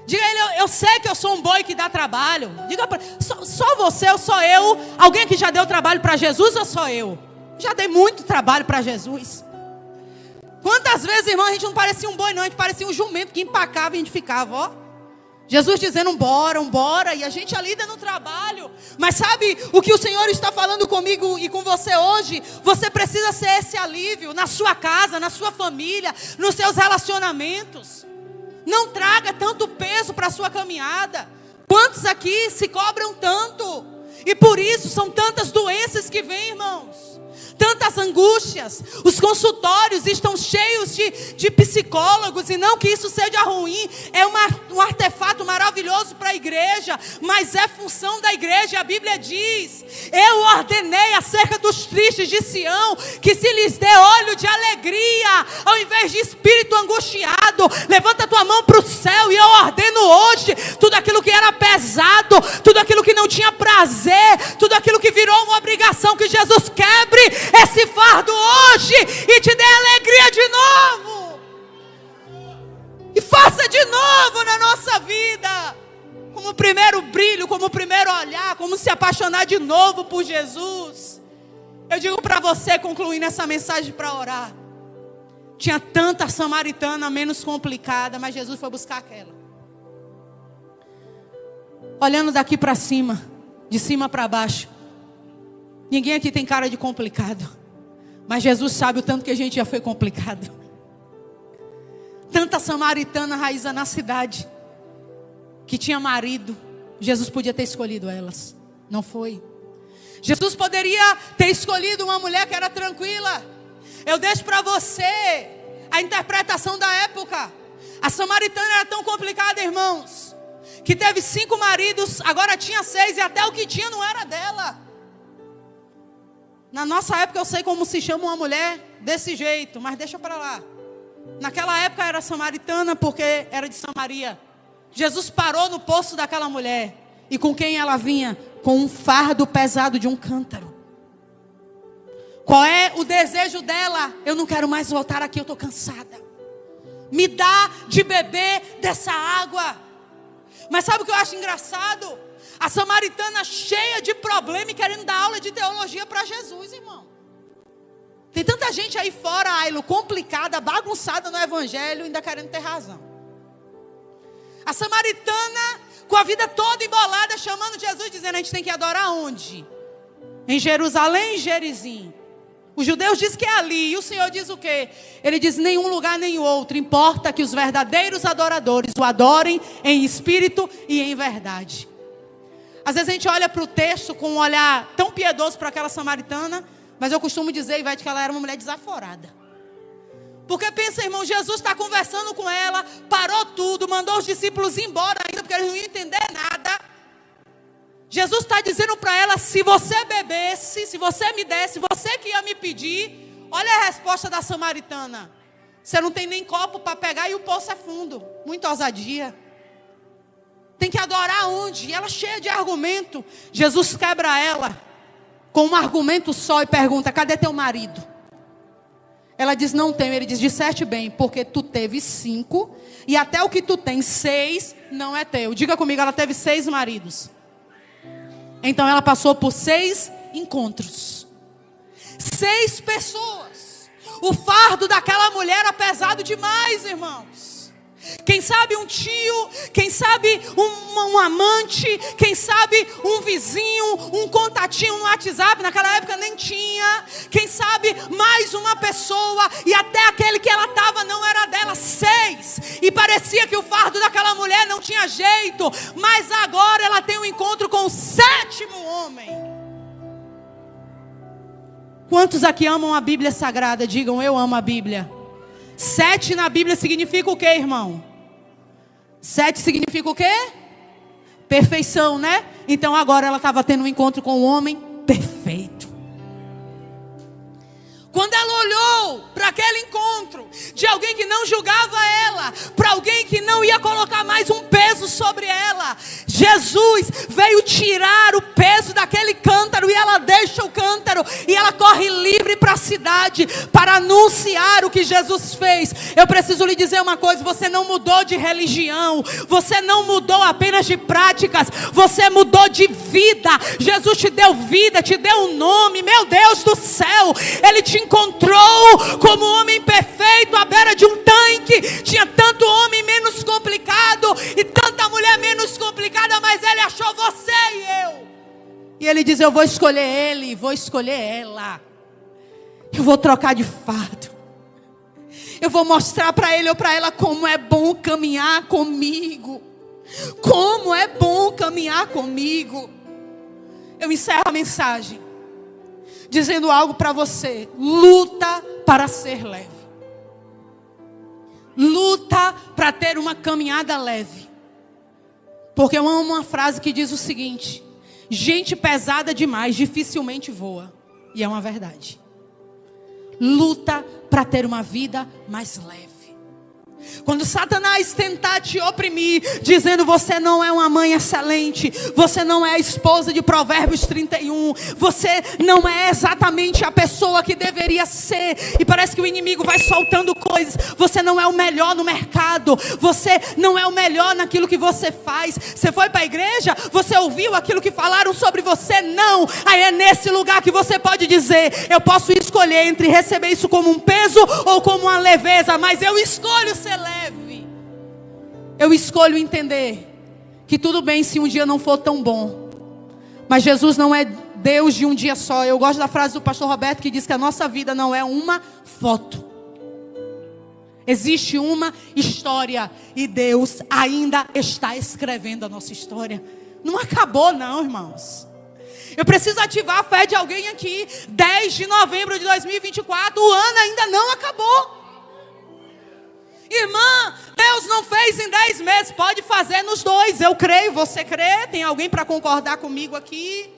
Diga a ele: eu sei que eu sou um boi que dá trabalho. Diga para ele: só você ou só eu? Alguém que já deu trabalho para Jesus ou só eu? Já dei muito trabalho para Jesus. Quantas vezes, irmão, a gente não parecia um boi não, a gente parecia um jumento que empacava e a gente ficava, ó. Jesus dizendo: bora, e a gente ali dando trabalho. Mas sabe o que o Senhor está falando comigo e com você hoje? Você precisa ser esse alívio na sua casa, na sua família, nos seus relacionamentos. Não traga tanto peso para a sua caminhada. Quantos aqui se cobram tanto? E por isso são tantas doenças que vêm, irmãos. Tantas angústias. Os consultórios estão cheios de psicólogos. E não que isso seja ruim. É um artefato maravilhoso para a igreja. Mas é função da igreja. A Bíblia diz: eu ordenei acerca dos tristes de Sião, que se lhes dê olho de alegria, ao invés de espírito angustiado. Levanta a tua mão para o céu. E eu ordeno hoje tudo aquilo que era pesado, tudo aquilo que não tinha prazer, tudo aquilo que virou uma obrigação, que Jesus quebre esse fardo hoje e te dê alegria de novo. E faça de novo na nossa vida, como o primeiro brilho, como o primeiro olhar, como se apaixonar de novo por Jesus. Eu digo para você, concluindo essa mensagem para orar, tinha tanta samaritana menos complicada, mas Jesus foi buscar aquela. Olhando daqui para cima, de cima para baixo, ninguém aqui tem cara de complicado. Mas Jesus sabe o tanto que a gente já foi complicado. Tanta samaritana raiza na cidade, que tinha marido. Jesus podia ter escolhido elas. Não foi. Jesus poderia ter escolhido uma mulher que era tranquila. Eu deixo para você a interpretação da época. A samaritana era tão complicada, irmãos, que teve 5 maridos, agora tinha 6 e até o que tinha não era dela. Na nossa época eu sei como se chama uma mulher desse jeito, mas deixa para lá. Naquela época era samaritana porque era de Samaria. Jesus parou no poço daquela mulher. E com quem ela vinha? Com um fardo pesado de um cântaro. Qual é o desejo dela? Eu não quero mais voltar aqui, eu estou cansada. Me dá de beber dessa água. Mas sabe o que eu acho engraçado? A samaritana cheia de problema e querendo dar aula de teologia para Jesus, irmão. Tem tanta gente aí fora, Ailo, complicada, bagunçada no evangelho, ainda querendo ter razão. A samaritana, com a vida toda embolada, chamando Jesus, dizendo: a gente tem que adorar onde? Em Jerusalém, em Gerizim. Os judeus dizem que é ali, e o Senhor diz o quê? Ele diz: nenhum lugar nem outro, importa que os verdadeiros adoradores o adorem em espírito e em verdade. Às vezes a gente olha para o texto com um olhar tão piedoso para aquela samaritana, mas eu costumo dizer, Ivete, que ela era uma mulher desaforada. Porque pensa, irmão, Jesus está conversando com ela, parou tudo, mandou os discípulos embora ainda, porque eles não iam entender nada. Jesus está dizendo para ela: se você bebesse, se você me desse, você que ia me pedir. Olha a resposta da samaritana: você não tem nem copo para pegar e o poço é fundo. Muita ousadia. Tem que adorar onde? E ela cheia de argumento. Jesus quebra ela com um argumento só e pergunta: cadê teu marido? Ela diz: não tenho. Ele diz: disseste bem, porque tu teve 5 e até o que tu tens 6 não é teu. Diga comigo, ela teve 6 maridos. Então ela passou por 6 encontros. 6 pessoas. O fardo daquela mulher era pesado demais, irmãos. Quem sabe um tio, quem sabe um amante, quem sabe um vizinho, um contatinho no WhatsApp, naquela época nem tinha. Quem sabe mais uma pessoa, e até aquele que ela estava não era dela. 6. E parecia que o fardo daquela mulher não tinha jeito, mas agora ela tem um encontro com o 7º homem. Quantos aqui amam a Bíblia Sagrada? Digam: eu amo a Bíblia. 7 na Bíblia significa o que, irmão? 7 significa o quê? Perfeição, né? Então agora ela estava tendo um encontro com um homem perfeito. Quando ela olhou para aquele encontro de alguém que não julgava ela, para alguém que não ia colocar mais um peso sobre ela, Jesus veio tirar o peso daquele cântaro, e ela deixa o cântaro e ela corre livre para a cidade para anunciar o que Jesus fez. Eu preciso lhe dizer uma coisa: você não mudou de religião, você não mudou apenas de práticas, você mudou de vida. Jesus te deu vida, te deu um nome. Meu Deus do céu, Ele te encontrou como homem perfeito à beira de um tanque. Tinha tanto homem menos complicado e tanta mulher menos complicada, mas Ele achou você e eu. E Ele diz: eu vou escolher ele, vou escolher ela. Eu vou trocar de fardo. Eu vou mostrar para ele ou para ela como é bom caminhar comigo. Como é bom caminhar comigo. Eu encerro a mensagem dizendo algo para você: luta para ser leve. Luta para ter uma caminhada leve. Porque eu amo uma frase que diz o seguinte: gente pesada demais dificilmente voa. E é uma verdade. Luta para ter uma vida mais leve. Quando Satanás tentar te oprimir, dizendo: você não é uma mãe excelente, você não é a esposa de Provérbios 31, você não é exatamente a pessoa que deveria ser, e parece que o inimigo vai soltando coisas. Você não é o melhor no mercado, você não é o melhor naquilo que você faz. Você foi para a igreja, você ouviu aquilo que falaram sobre você? Não. Aí é nesse lugar que você pode dizer: eu posso escolher entre receber isso como um peso ou como uma leveza, mas eu escolho ser leve. Eu escolho entender que tudo bem se um dia não for tão bom, mas Jesus não é Deus de um dia só. Eu gosto da frase do pastor Roberto que diz que a nossa vida não é uma foto. Existe uma história e Deus ainda está escrevendo a nossa história. Não acabou não, irmãos. Eu preciso ativar a fé de alguém aqui. 10 de novembro de 2024, o ano ainda não acabou. Irmã, Deus não fez em 10 meses, pode fazer nos 2. Eu creio, você crê? Tem alguém para concordar comigo aqui?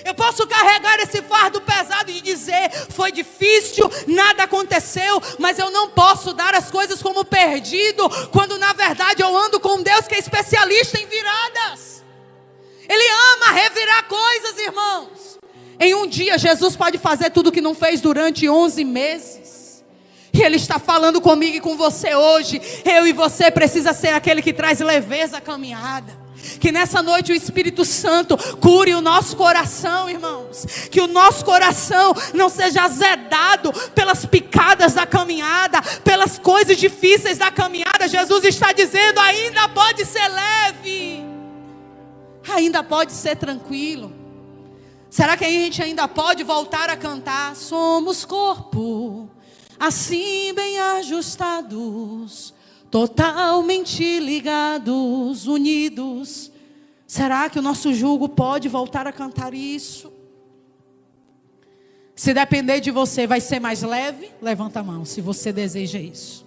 Eu posso carregar esse fardo pesado e dizer: foi difícil, nada aconteceu, mas eu não posso dar as coisas como perdido, quando na verdade eu ando com Deus que é especialista em viradas. Ele ama revirar coisas, irmãos. Em um dia, Jesus pode fazer tudo o que não fez durante 11 meses. E Ele está falando comigo e com você hoje. Eu e você precisa ser aquele que traz leveza à caminhada. Que nessa noite o Espírito Santo cure o nosso coração, irmãos. Que o nosso coração não seja azedado pelas picadas da caminhada, pelas coisas difíceis da caminhada. Jesus está dizendo: ainda pode ser leve, ainda pode ser tranquilo. Será que a gente ainda pode voltar a cantar? Somos corpo, assim bem ajustados, totalmente ligados, unidos. Será que o nosso jugo pode voltar a cantar isso? Se depender de você, vai ser mais leve? Levanta a mão, se você deseja isso.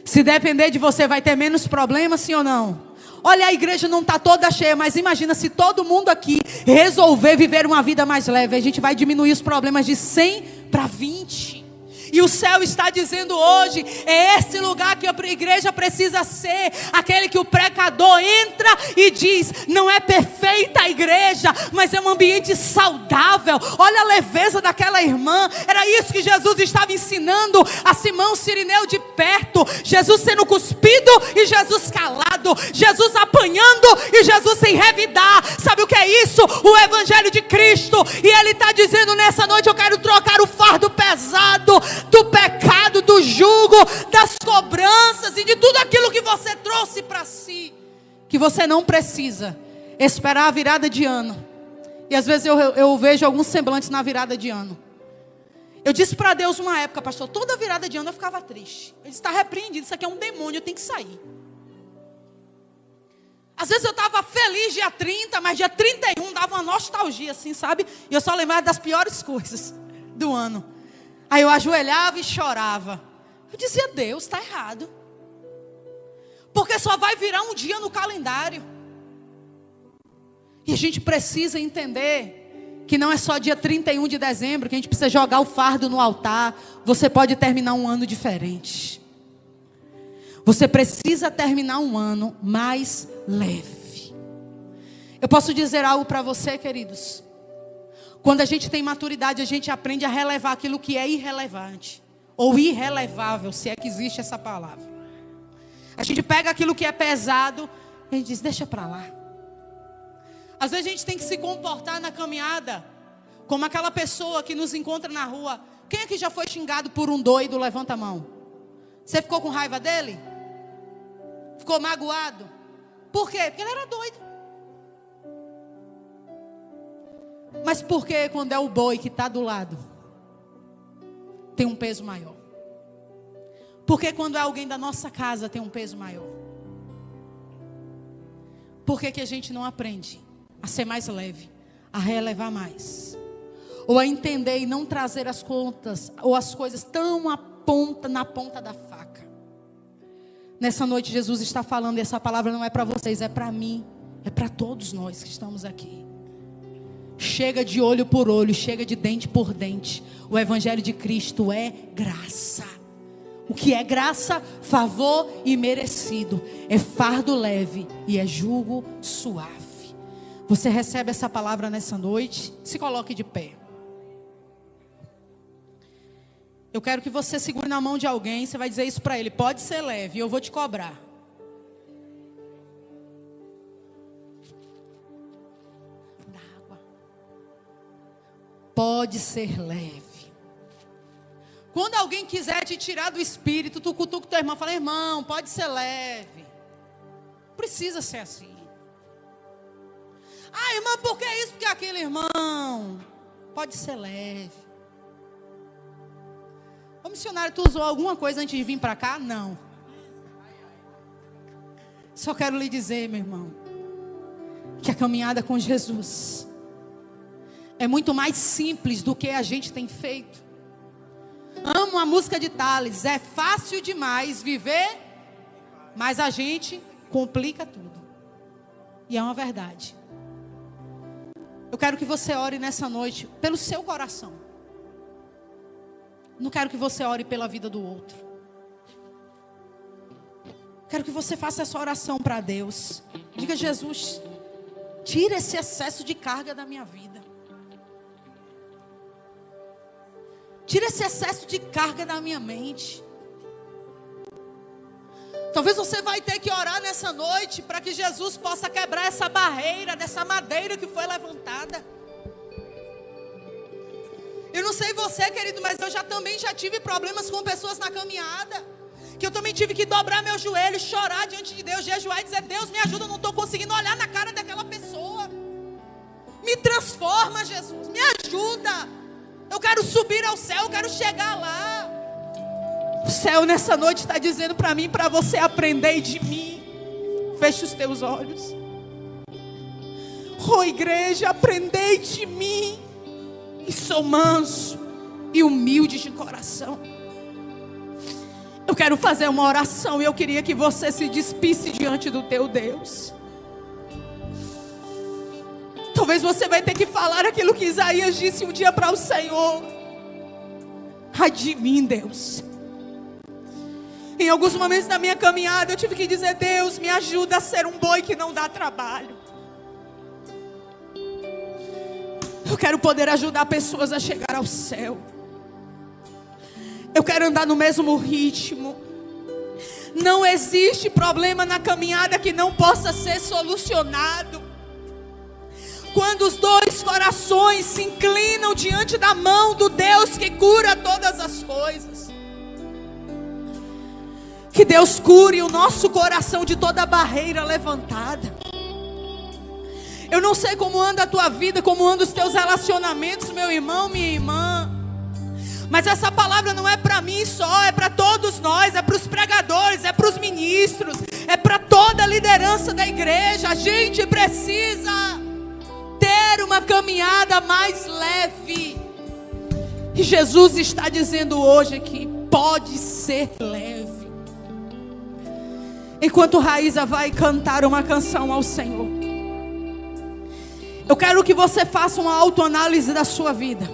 Se depender de você, vai ter menos problemas, sim ou não? Olha, a igreja não está toda cheia, mas imagina se todo mundo aqui resolver viver uma vida mais leve. A gente vai diminuir os problemas de 100 para 20. E o céu está dizendo hoje, é esse lugar que a igreja precisa ser. Aquele que o pecador entra e diz: não é perfeita a igreja, mas é um ambiente saudável. Olha a leveza daquela irmã. Era isso que Jesus estava ensinando a Simão Cirineu de perto. Jesus sendo cuspido e Jesus calado. Jesus apanhando e Jesus sem revidar. Sabe o que é isso? O Evangelho de Cristo. E Ele está dizendo nessa noite: eu quero trocar o fardo pesado do pecado, do jugo, das cobranças e de tudo aquilo que você trouxe para si, que você não precisa esperar a virada de ano. E às vezes eu vejo alguns semblantes na virada de ano. Eu disse para Deus uma época: pastor, toda virada de ano eu ficava triste. Ele disse: está repreendido, isso aqui é um demônio, eu tenho que sair. Às vezes eu estava feliz dia 30, mas dia 31 dava uma nostalgia assim, sabe? E eu só lembrava das piores coisas do ano. Aí eu ajoelhava e chorava. Eu dizia: Deus, está errado. Porque só vai virar um dia no calendário. E a gente precisa entender que não é só dia 31 de dezembro que a gente precisa jogar o fardo no altar. Você pode terminar um ano diferente. Você precisa terminar um ano mais leve. Eu posso dizer algo para você, queridos. Quando a gente tem maturidade, a gente aprende a relevar aquilo que é irrelevante. Ou irrelevável, se é que existe essa palavra. A gente pega aquilo que é pesado e a gente diz: deixa para lá. Às vezes a gente tem que se comportar na caminhada como aquela pessoa que nos encontra na rua. Quem aqui já foi xingado por um doido? Levanta a mão. Você ficou com raiva dele? Ficou magoado? Por quê? Porque ele era doido. Mas por que quando é o boi que está do lado tem um peso maior? Por que quando é alguém da nossa casa tem um peso maior? Por que a gente não aprende a ser mais leve, a relevar mais? Ou a entender e não trazer as contas ou as coisas tão na ponta da faca? Nessa noite Jesus está falando, e essa palavra não é para vocês, é para mim, é para todos nós que estamos aqui. Chega de olho por olho, chega de dente por dente. O Evangelho de Cristo é graça. O que é graça? Favor imerecido. É fardo leve e é jugo suave. Você recebe essa palavra nessa noite? Se coloque de pé. Eu quero que você segure na mão de alguém. Você vai dizer isso para ele: pode ser leve, eu vou te cobrar. Pode ser leve. Quando alguém quiser te tirar do espírito, tu cutuca o teu irmão e fala: irmão, pode ser leve. Precisa ser assim. Ah, irmão, por que isso? Porque aquele irmão. Pode ser leve. Ô missionário, tu usou alguma coisa antes de vir para cá? Não. Só quero lhe dizer, meu irmão, que a caminhada com Jesus é muito mais simples do que a gente tem feito. Amo a música de Thales. É fácil demais viver, mas a gente complica tudo. E é uma verdade. Eu quero que você ore nessa noite pelo seu coração. Não quero que você ore pela vida do outro. Quero que você faça essa oração para Deus. Diga: Jesus, tira esse excesso de carga da minha vida. Tira esse excesso de carga da minha mente. Talvez você vai ter que orar nessa noite para que Jesus possa quebrar essa barreira dessa madeira que foi levantada. Eu não sei você, querido, mas eu também já tive problemas com pessoas na caminhada. Que eu também tive que dobrar meu joelho, chorar diante de Deus, jejuar e dizer: Deus, me ajuda, eu não estou conseguindo olhar na cara daquela pessoa. Me transforma, Jesus, me ajuda. Eu quero subir ao céu, eu quero chegar lá. O céu nessa noite está dizendo para mim, para você: aprender de mim. Feche os teus olhos. Oh, igreja, aprendei de mim. E sou manso e humilde de coração. Eu quero fazer uma oração e eu queria que você se despisse diante do teu Deus. Talvez você vai ter que falar aquilo que Isaías disse um dia para o Senhor: ai de mim, Deus. Em alguns momentos da minha caminhada eu tive que dizer: Deus, me ajuda a ser um boi que não dá trabalho. Eu quero poder ajudar pessoas a chegar ao céu. Eu quero andar no mesmo ritmo. Não existe problema na caminhada que não possa ser solucionado. Quando os dois corações se inclinam diante da mão do Deus que cura todas as coisas. Que Deus cure o nosso coração de toda barreira levantada. Eu não sei como anda a tua vida, como andam os teus relacionamentos, meu irmão, minha irmã. Mas essa palavra não é para mim só, é para todos nós, é para os pregadores, é para os ministros, é para toda a liderança da igreja. A gente precisa ter uma caminhada mais leve. E Jesus está dizendo hoje que pode ser leve. Enquanto Raíza vai cantar uma canção ao Senhor, eu quero que você faça uma autoanálise da sua vida.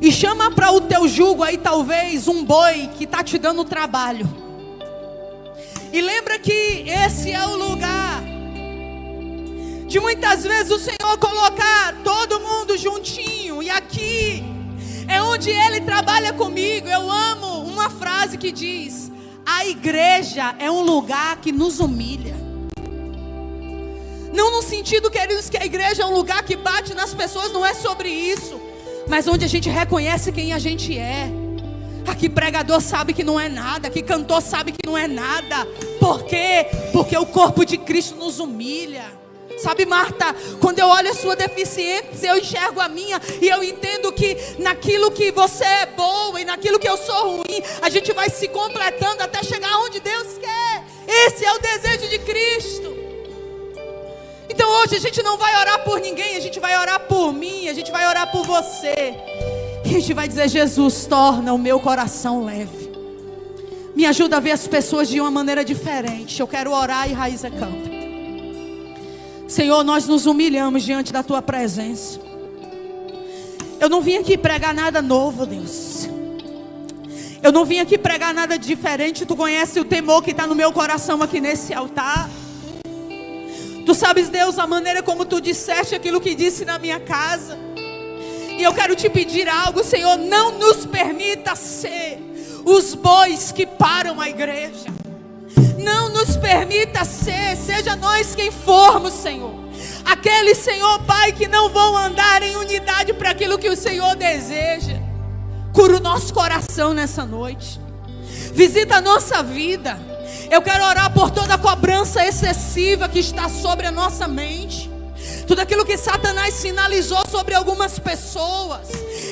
E chama para o teu jugo aí talvez um boi que está te dando trabalho. E lembra que esse é o lugar de muitas vezes o Senhor colocar todo mundo juntinho. E aqui é onde Ele trabalha comigo. Eu amo uma frase que diz: a igreja é um lugar que nos humilha. Não no sentido, queridos, que a igreja é um lugar que bate nas pessoas, não é sobre isso. Mas onde a gente reconhece quem a gente é. Aqui pregador sabe que não é nada, aqui cantor sabe que não é nada. Por quê? Porque o corpo de Cristo nos humilha. Sabe, Marta, quando eu olho a sua deficiência, eu enxergo a minha. E eu entendo que naquilo que você é boa e naquilo que eu sou ruim, a gente vai se completando até chegar onde Deus quer. Esse é o desejo de Cristo. Então hoje a gente não vai orar por ninguém, a gente vai orar por mim, a gente vai orar por você. E a gente vai dizer: Jesus, torna o meu coração leve. Me ajuda a ver as pessoas de uma maneira diferente. Eu quero orar e Raíza canta. Senhor, nós nos humilhamos diante da Tua presença. Eu não vim aqui pregar nada novo, Deus. Eu não vim aqui pregar nada diferente. Tu conhece o temor que está no meu coração aqui nesse altar. Tu sabes, Deus, a maneira como Tu disseste aquilo que disse na minha casa. E eu quero te pedir algo, Senhor. Não nos permita ser os bois que param a igreja. Não nos permita ser, seja nós quem formos, Senhor, aquele, Senhor, Pai, que não vão andar em unidade para aquilo que o Senhor deseja. Cura o nosso coração nessa noite. Visita a nossa vida. Eu quero orar por toda a cobrança excessiva que está sobre a nossa mente. Tudo aquilo que Satanás sinalizou sobre algumas pessoas.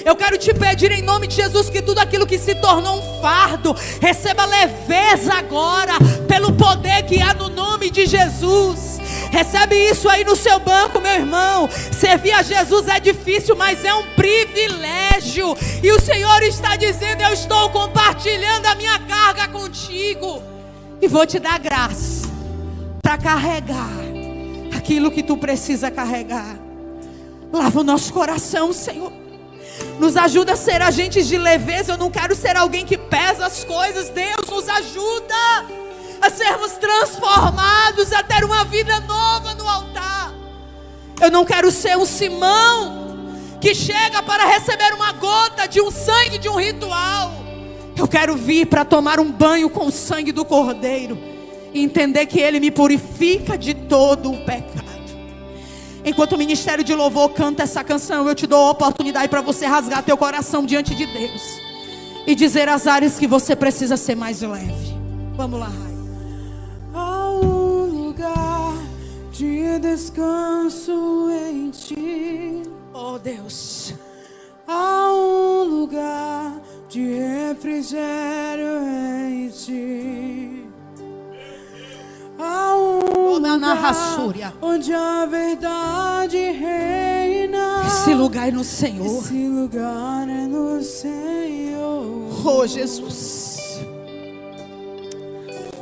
Eu quero te pedir em nome de Jesus que tudo aquilo que se tornou um fardo receba leveza agora, pelo poder que há no nome de Jesus. Recebe isso aí no seu banco, meu irmão. Servir a Jesus é difícil, mas é um privilégio. E o Senhor está dizendo: eu estou compartilhando a minha carga contigo. E vou te dar graça para carregar aquilo que tu precisa carregar. Lava o nosso coração, Senhor. Nos ajuda a ser agentes de leveza. Eu não quero ser alguém que pesa as coisas. Deus, nos ajuda. a sermos transformados, a ter uma vida nova no altar. Eu não quero ser um Simão que chega para receber uma gota de um sangue de um ritual. Eu quero vir para tomar um banho com o sangue do Cordeiro e entender que Ele me purifica de todo o pecado. Enquanto o ministério de louvor canta essa canção, eu te dou a oportunidade para você rasgar teu coração diante de Deus e dizer as áreas que você precisa ser mais leve. Vamos lá, Rai. Há um lugar de descanso em ti. Oh Deus. Há um lugar de refrigério em ti. Há um lugar onde a verdade reina. Esse lugar é no Senhor. Esse lugar é no Senhor. Oh Jesus,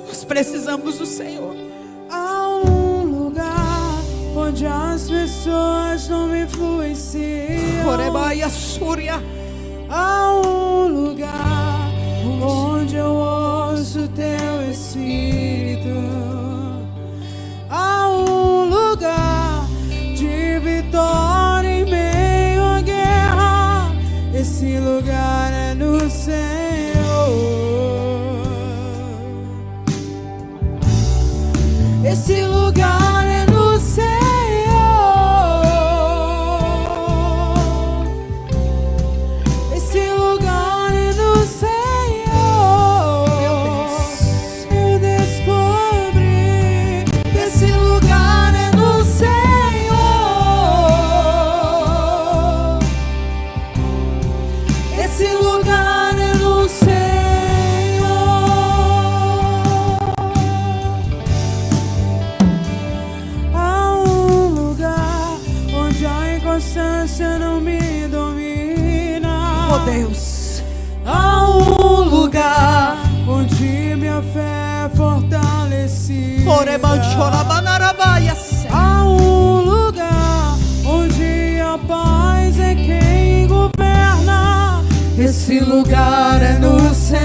nós precisamos do Senhor. Há um lugar onde as pessoas não me influenciam. Há um lugar onde eu ouço teu Espírito. Há um lugar de vitória em meio à guerra. Esse lugar é no Senhor. Esse lugar é no Senhor. Esse lugar é no Senhor. Meu Deus. Eu descobri que esse lugar é no Senhor. Esse lugar é no Senhor. Há um lugar onde a inconstância não me domina. Oh Deus. Há um lugar onde minha fé é fortalecida. Há um lugar onde a paz é quem governa. Esse lugar é no Senhor.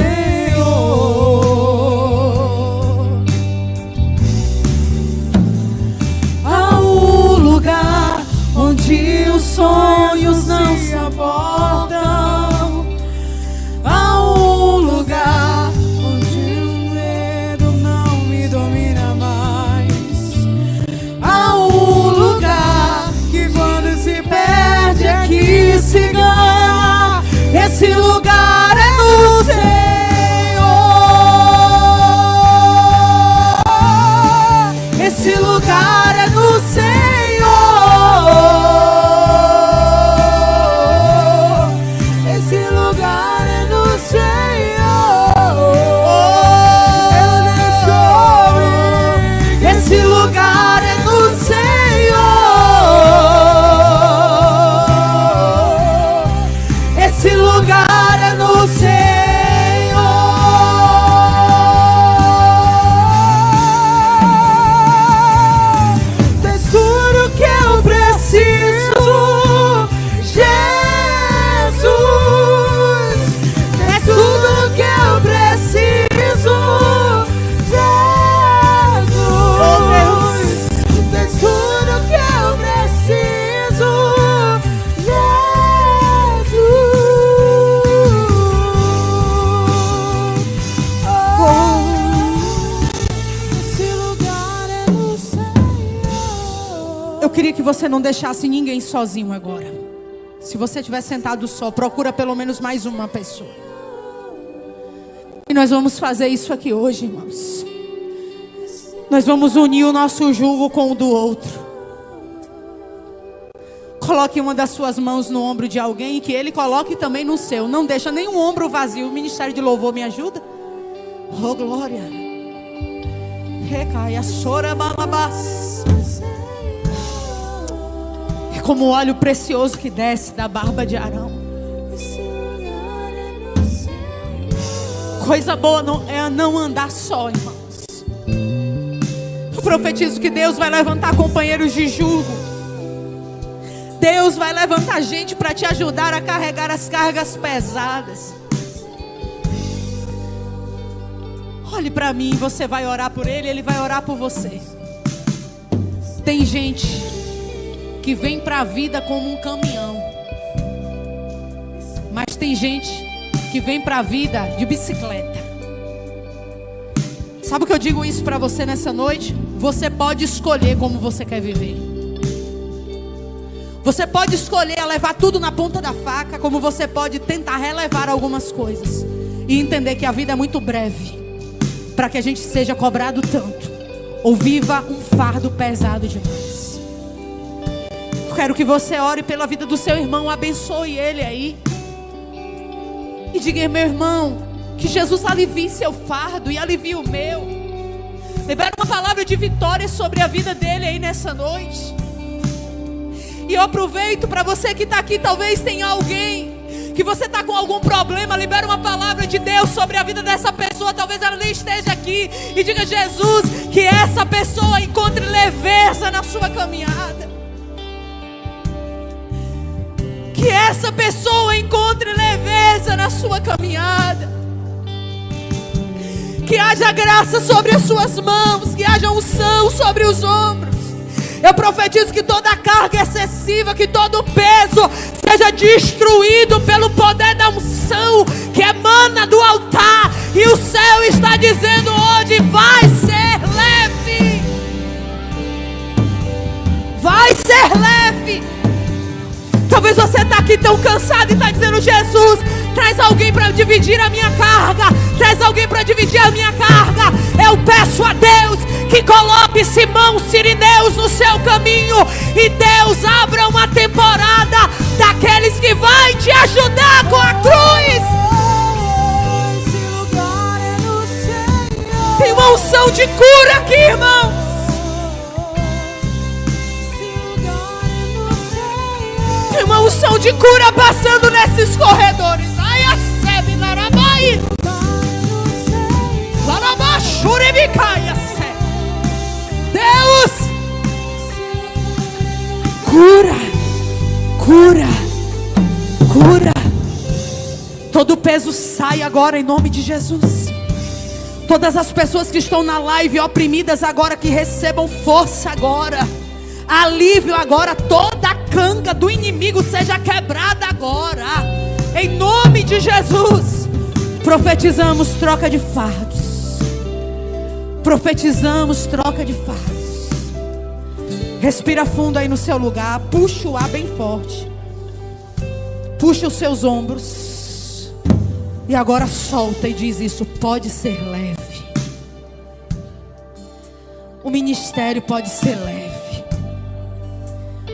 Há um lugar onde os sonhos não se abortam. Há um lugar onde o medo não me domina mais. Há um lugar que quando se perde aqui se ganha. Esse lugar é no Senhor. Esse lugar é no Senhor. Esse lugar é no Senhor. Eu descobri. Esse lugar é no Senhor. Esse lugar é no Senhor. Tens tudo que eu preciso, Jesus. Tens tudo que eu preciso, Jesus. Tens tudo que eu preciso, esse lugar é no Senhor. Eu queria que você não deixasse ninguém sozinho agora. Se você estiver sentado só, procura pelo menos mais uma pessoa. E nós vamos fazer isso aqui hoje, irmãos. Nós vamos unir o nosso jugo com o do outro. Coloque uma das suas mãos no ombro de alguém e que ele coloque também no seu. Não deixa nenhum ombro vazio. O ministério de louvor me ajuda. Oh glória. Recaia, chora, balabás. É como o óleo precioso que desce da barba de Arão. Coisa boa é não andar só, irmãos. Eu profetizo que Deus vai levantar companheiros de jugo. Deus vai levantar gente para te ajudar a carregar as cargas pesadas. Olhe para mim, você vai orar por ele, ele vai orar por você. Tem gente que vem para a vida como um caminhão, mas tem gente que vem para a vida de bicicleta. Sabe o que eu digo isso para você nessa noite? Você pode escolher como você quer viver. Você pode escolher levar tudo na ponta da faca, como você pode tentar relevar algumas coisas e entender que a vida é muito breve para que a gente seja cobrado tanto ou viva um fardo pesado demais. Eu quero que você ore pela vida do seu irmão, abençoe ele aí e diga: meu irmão, que Jesus alivie seu fardo e alivie o meu. Libera uma palavra de vitória sobre a vida dele aí nessa noite. E eu aproveito para você que está aqui, talvez tenha alguém que você está com algum problema. Libera uma palavra de Deus sobre a vida dessa pessoa. Talvez ela nem esteja aqui. E diga: Jesus, que essa pessoa encontre leveza na sua caminhada. Que essa pessoa encontre leveza na sua caminhada. Que haja graça sobre as suas mãos. Que haja unção sobre os ombros. Eu profetizo que toda carga excessiva, que todo peso seja destruído pelo poder da unção que emana do altar. E o céu está dizendo hoje: vai ser leve. Vai ser leve. Talvez você está aqui tão cansado e está dizendo: Jesus, traz alguém para dividir a minha carga. Traz alguém para dividir a minha carga. Eu peço a Deus que coloque Simão Cireneus no seu caminho. E Deus abra uma temporada daqueles que vai te ajudar com a cruz. Tem uma unção de cura aqui, irmãos. Tem uma unção de cura passando nesses corredores. Ai, a sebe larabai. Larabá, xuribicai, Deus, cura, cura, cura. Todo peso sai agora em nome de Jesus. Todas as pessoas que estão na live oprimidas agora, que recebam força agora, alívio agora. Toda a canga do inimigo seja quebrada agora, em nome de Jesus. Profetizamos troca de fardos. Profetizamos troca de fardos. Respira fundo aí no seu lugar. Puxa o ar bem forte. Puxa os seus ombros. E agora solta e diz isso: pode ser leve. O ministério pode ser leve.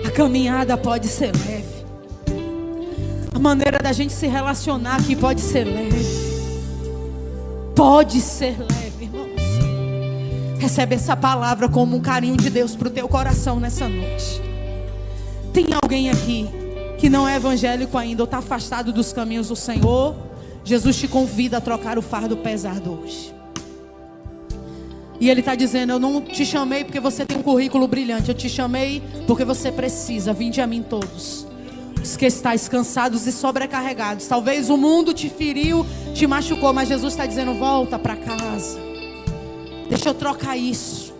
A caminhada pode ser leve. A maneira da gente se relacionar aqui pode ser leve. Pode ser leve, irmãos. Recebe essa palavra como um carinho de Deus para o teu coração nessa noite. Tem alguém aqui que não é evangélico ainda ou está afastado dos caminhos do Senhor? Jesus te convida a trocar o fardo pesado hoje. E Ele está dizendo: eu não te chamei porque você tem um currículo brilhante. Eu te chamei porque você precisa. Vinde a mim todos os que estáis cansados e sobrecarregados. Talvez o mundo te feriu, te machucou, mas Jesus está dizendo: volta para casa. Deixa eu trocar isso.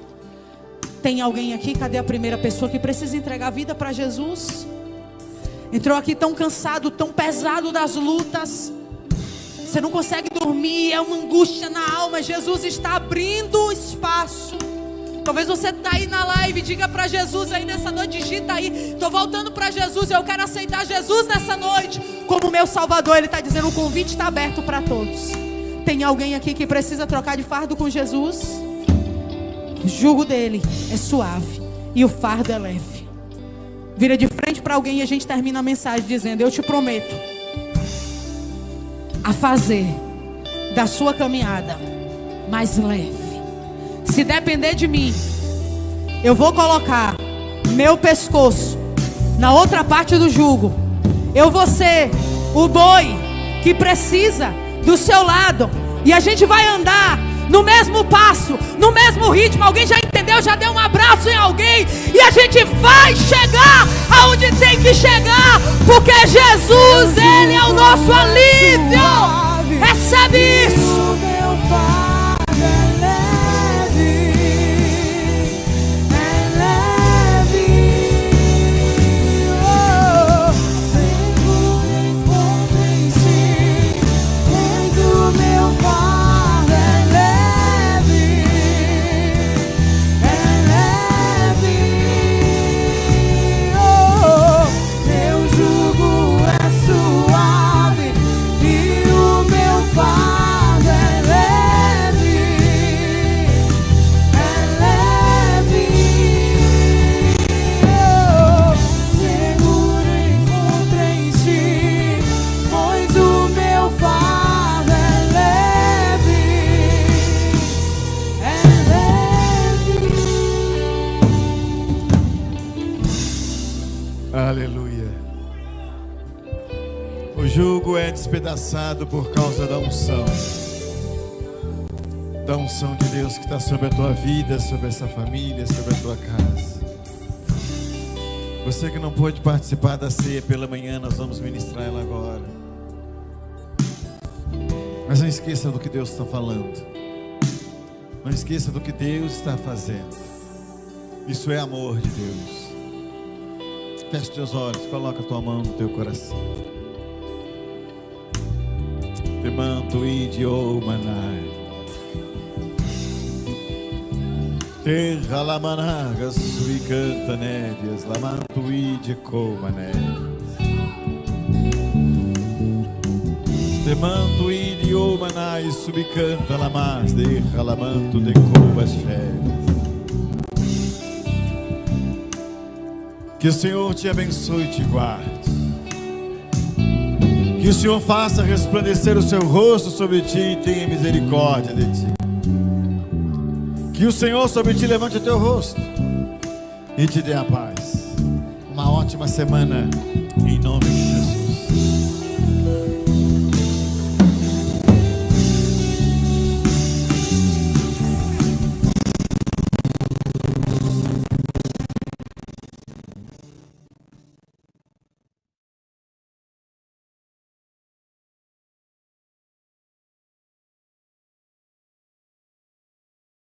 Tem alguém aqui? Cadê a primeira pessoa que precisa entregar a vida para Jesus? Entrou aqui tão cansado, tão pesado das lutas. Você não consegue dormir, é uma angústia na alma. Jesus está abrindo espaço. Talvez você está aí na live, diga para Jesus aí nessa noite, digita aí: estou voltando para Jesus, eu quero aceitar Jesus nessa noite como meu Salvador. Ele está dizendo: o convite está aberto para todos. Tem alguém aqui que precisa trocar de fardo com Jesus? O jugo dele é suave e o fardo é leve. Vira de frente para alguém e a gente termina a mensagem dizendo: eu te prometo a fazer da sua caminhada mais leve. Se depender de mim, eu vou colocar meu pescoço na outra parte do jugo. Eu vou ser o boi que precisa do seu lado. E a gente vai andar no mesmo passo, no mesmo ritmo. Alguém já entendeu? Já deu um abraço em alguém? E a gente vai chegar aonde tem que chegar, porque Jesus, Ele é o nosso alívio. Recebe isso. Aleluia. O jugo é despedaçado por causa da unção. Da unção de Deus que está sobre a tua vida, sobre essa família, sobre a tua casa. Você que não pôde participar da ceia pela manhã, nós vamos ministrar ela agora. Mas não esqueça do que Deus está falando. Não esqueça do que Deus está fazendo. Isso é amor de Deus. Feche teus olhos, coloca a tua mão no teu coração. Te manto idio manai. Terra lamanaga sui canta névias, lamanto idio comanévias. Te manto idio manai subicanta lamas, terra lamanto de cobas cheves. Que o Senhor te abençoe e te guarde. Que o Senhor faça resplandecer o seu rosto sobre ti e tenha misericórdia de ti. Que o Senhor sobre ti levante o teu rosto e te dê a paz. Uma ótima semana.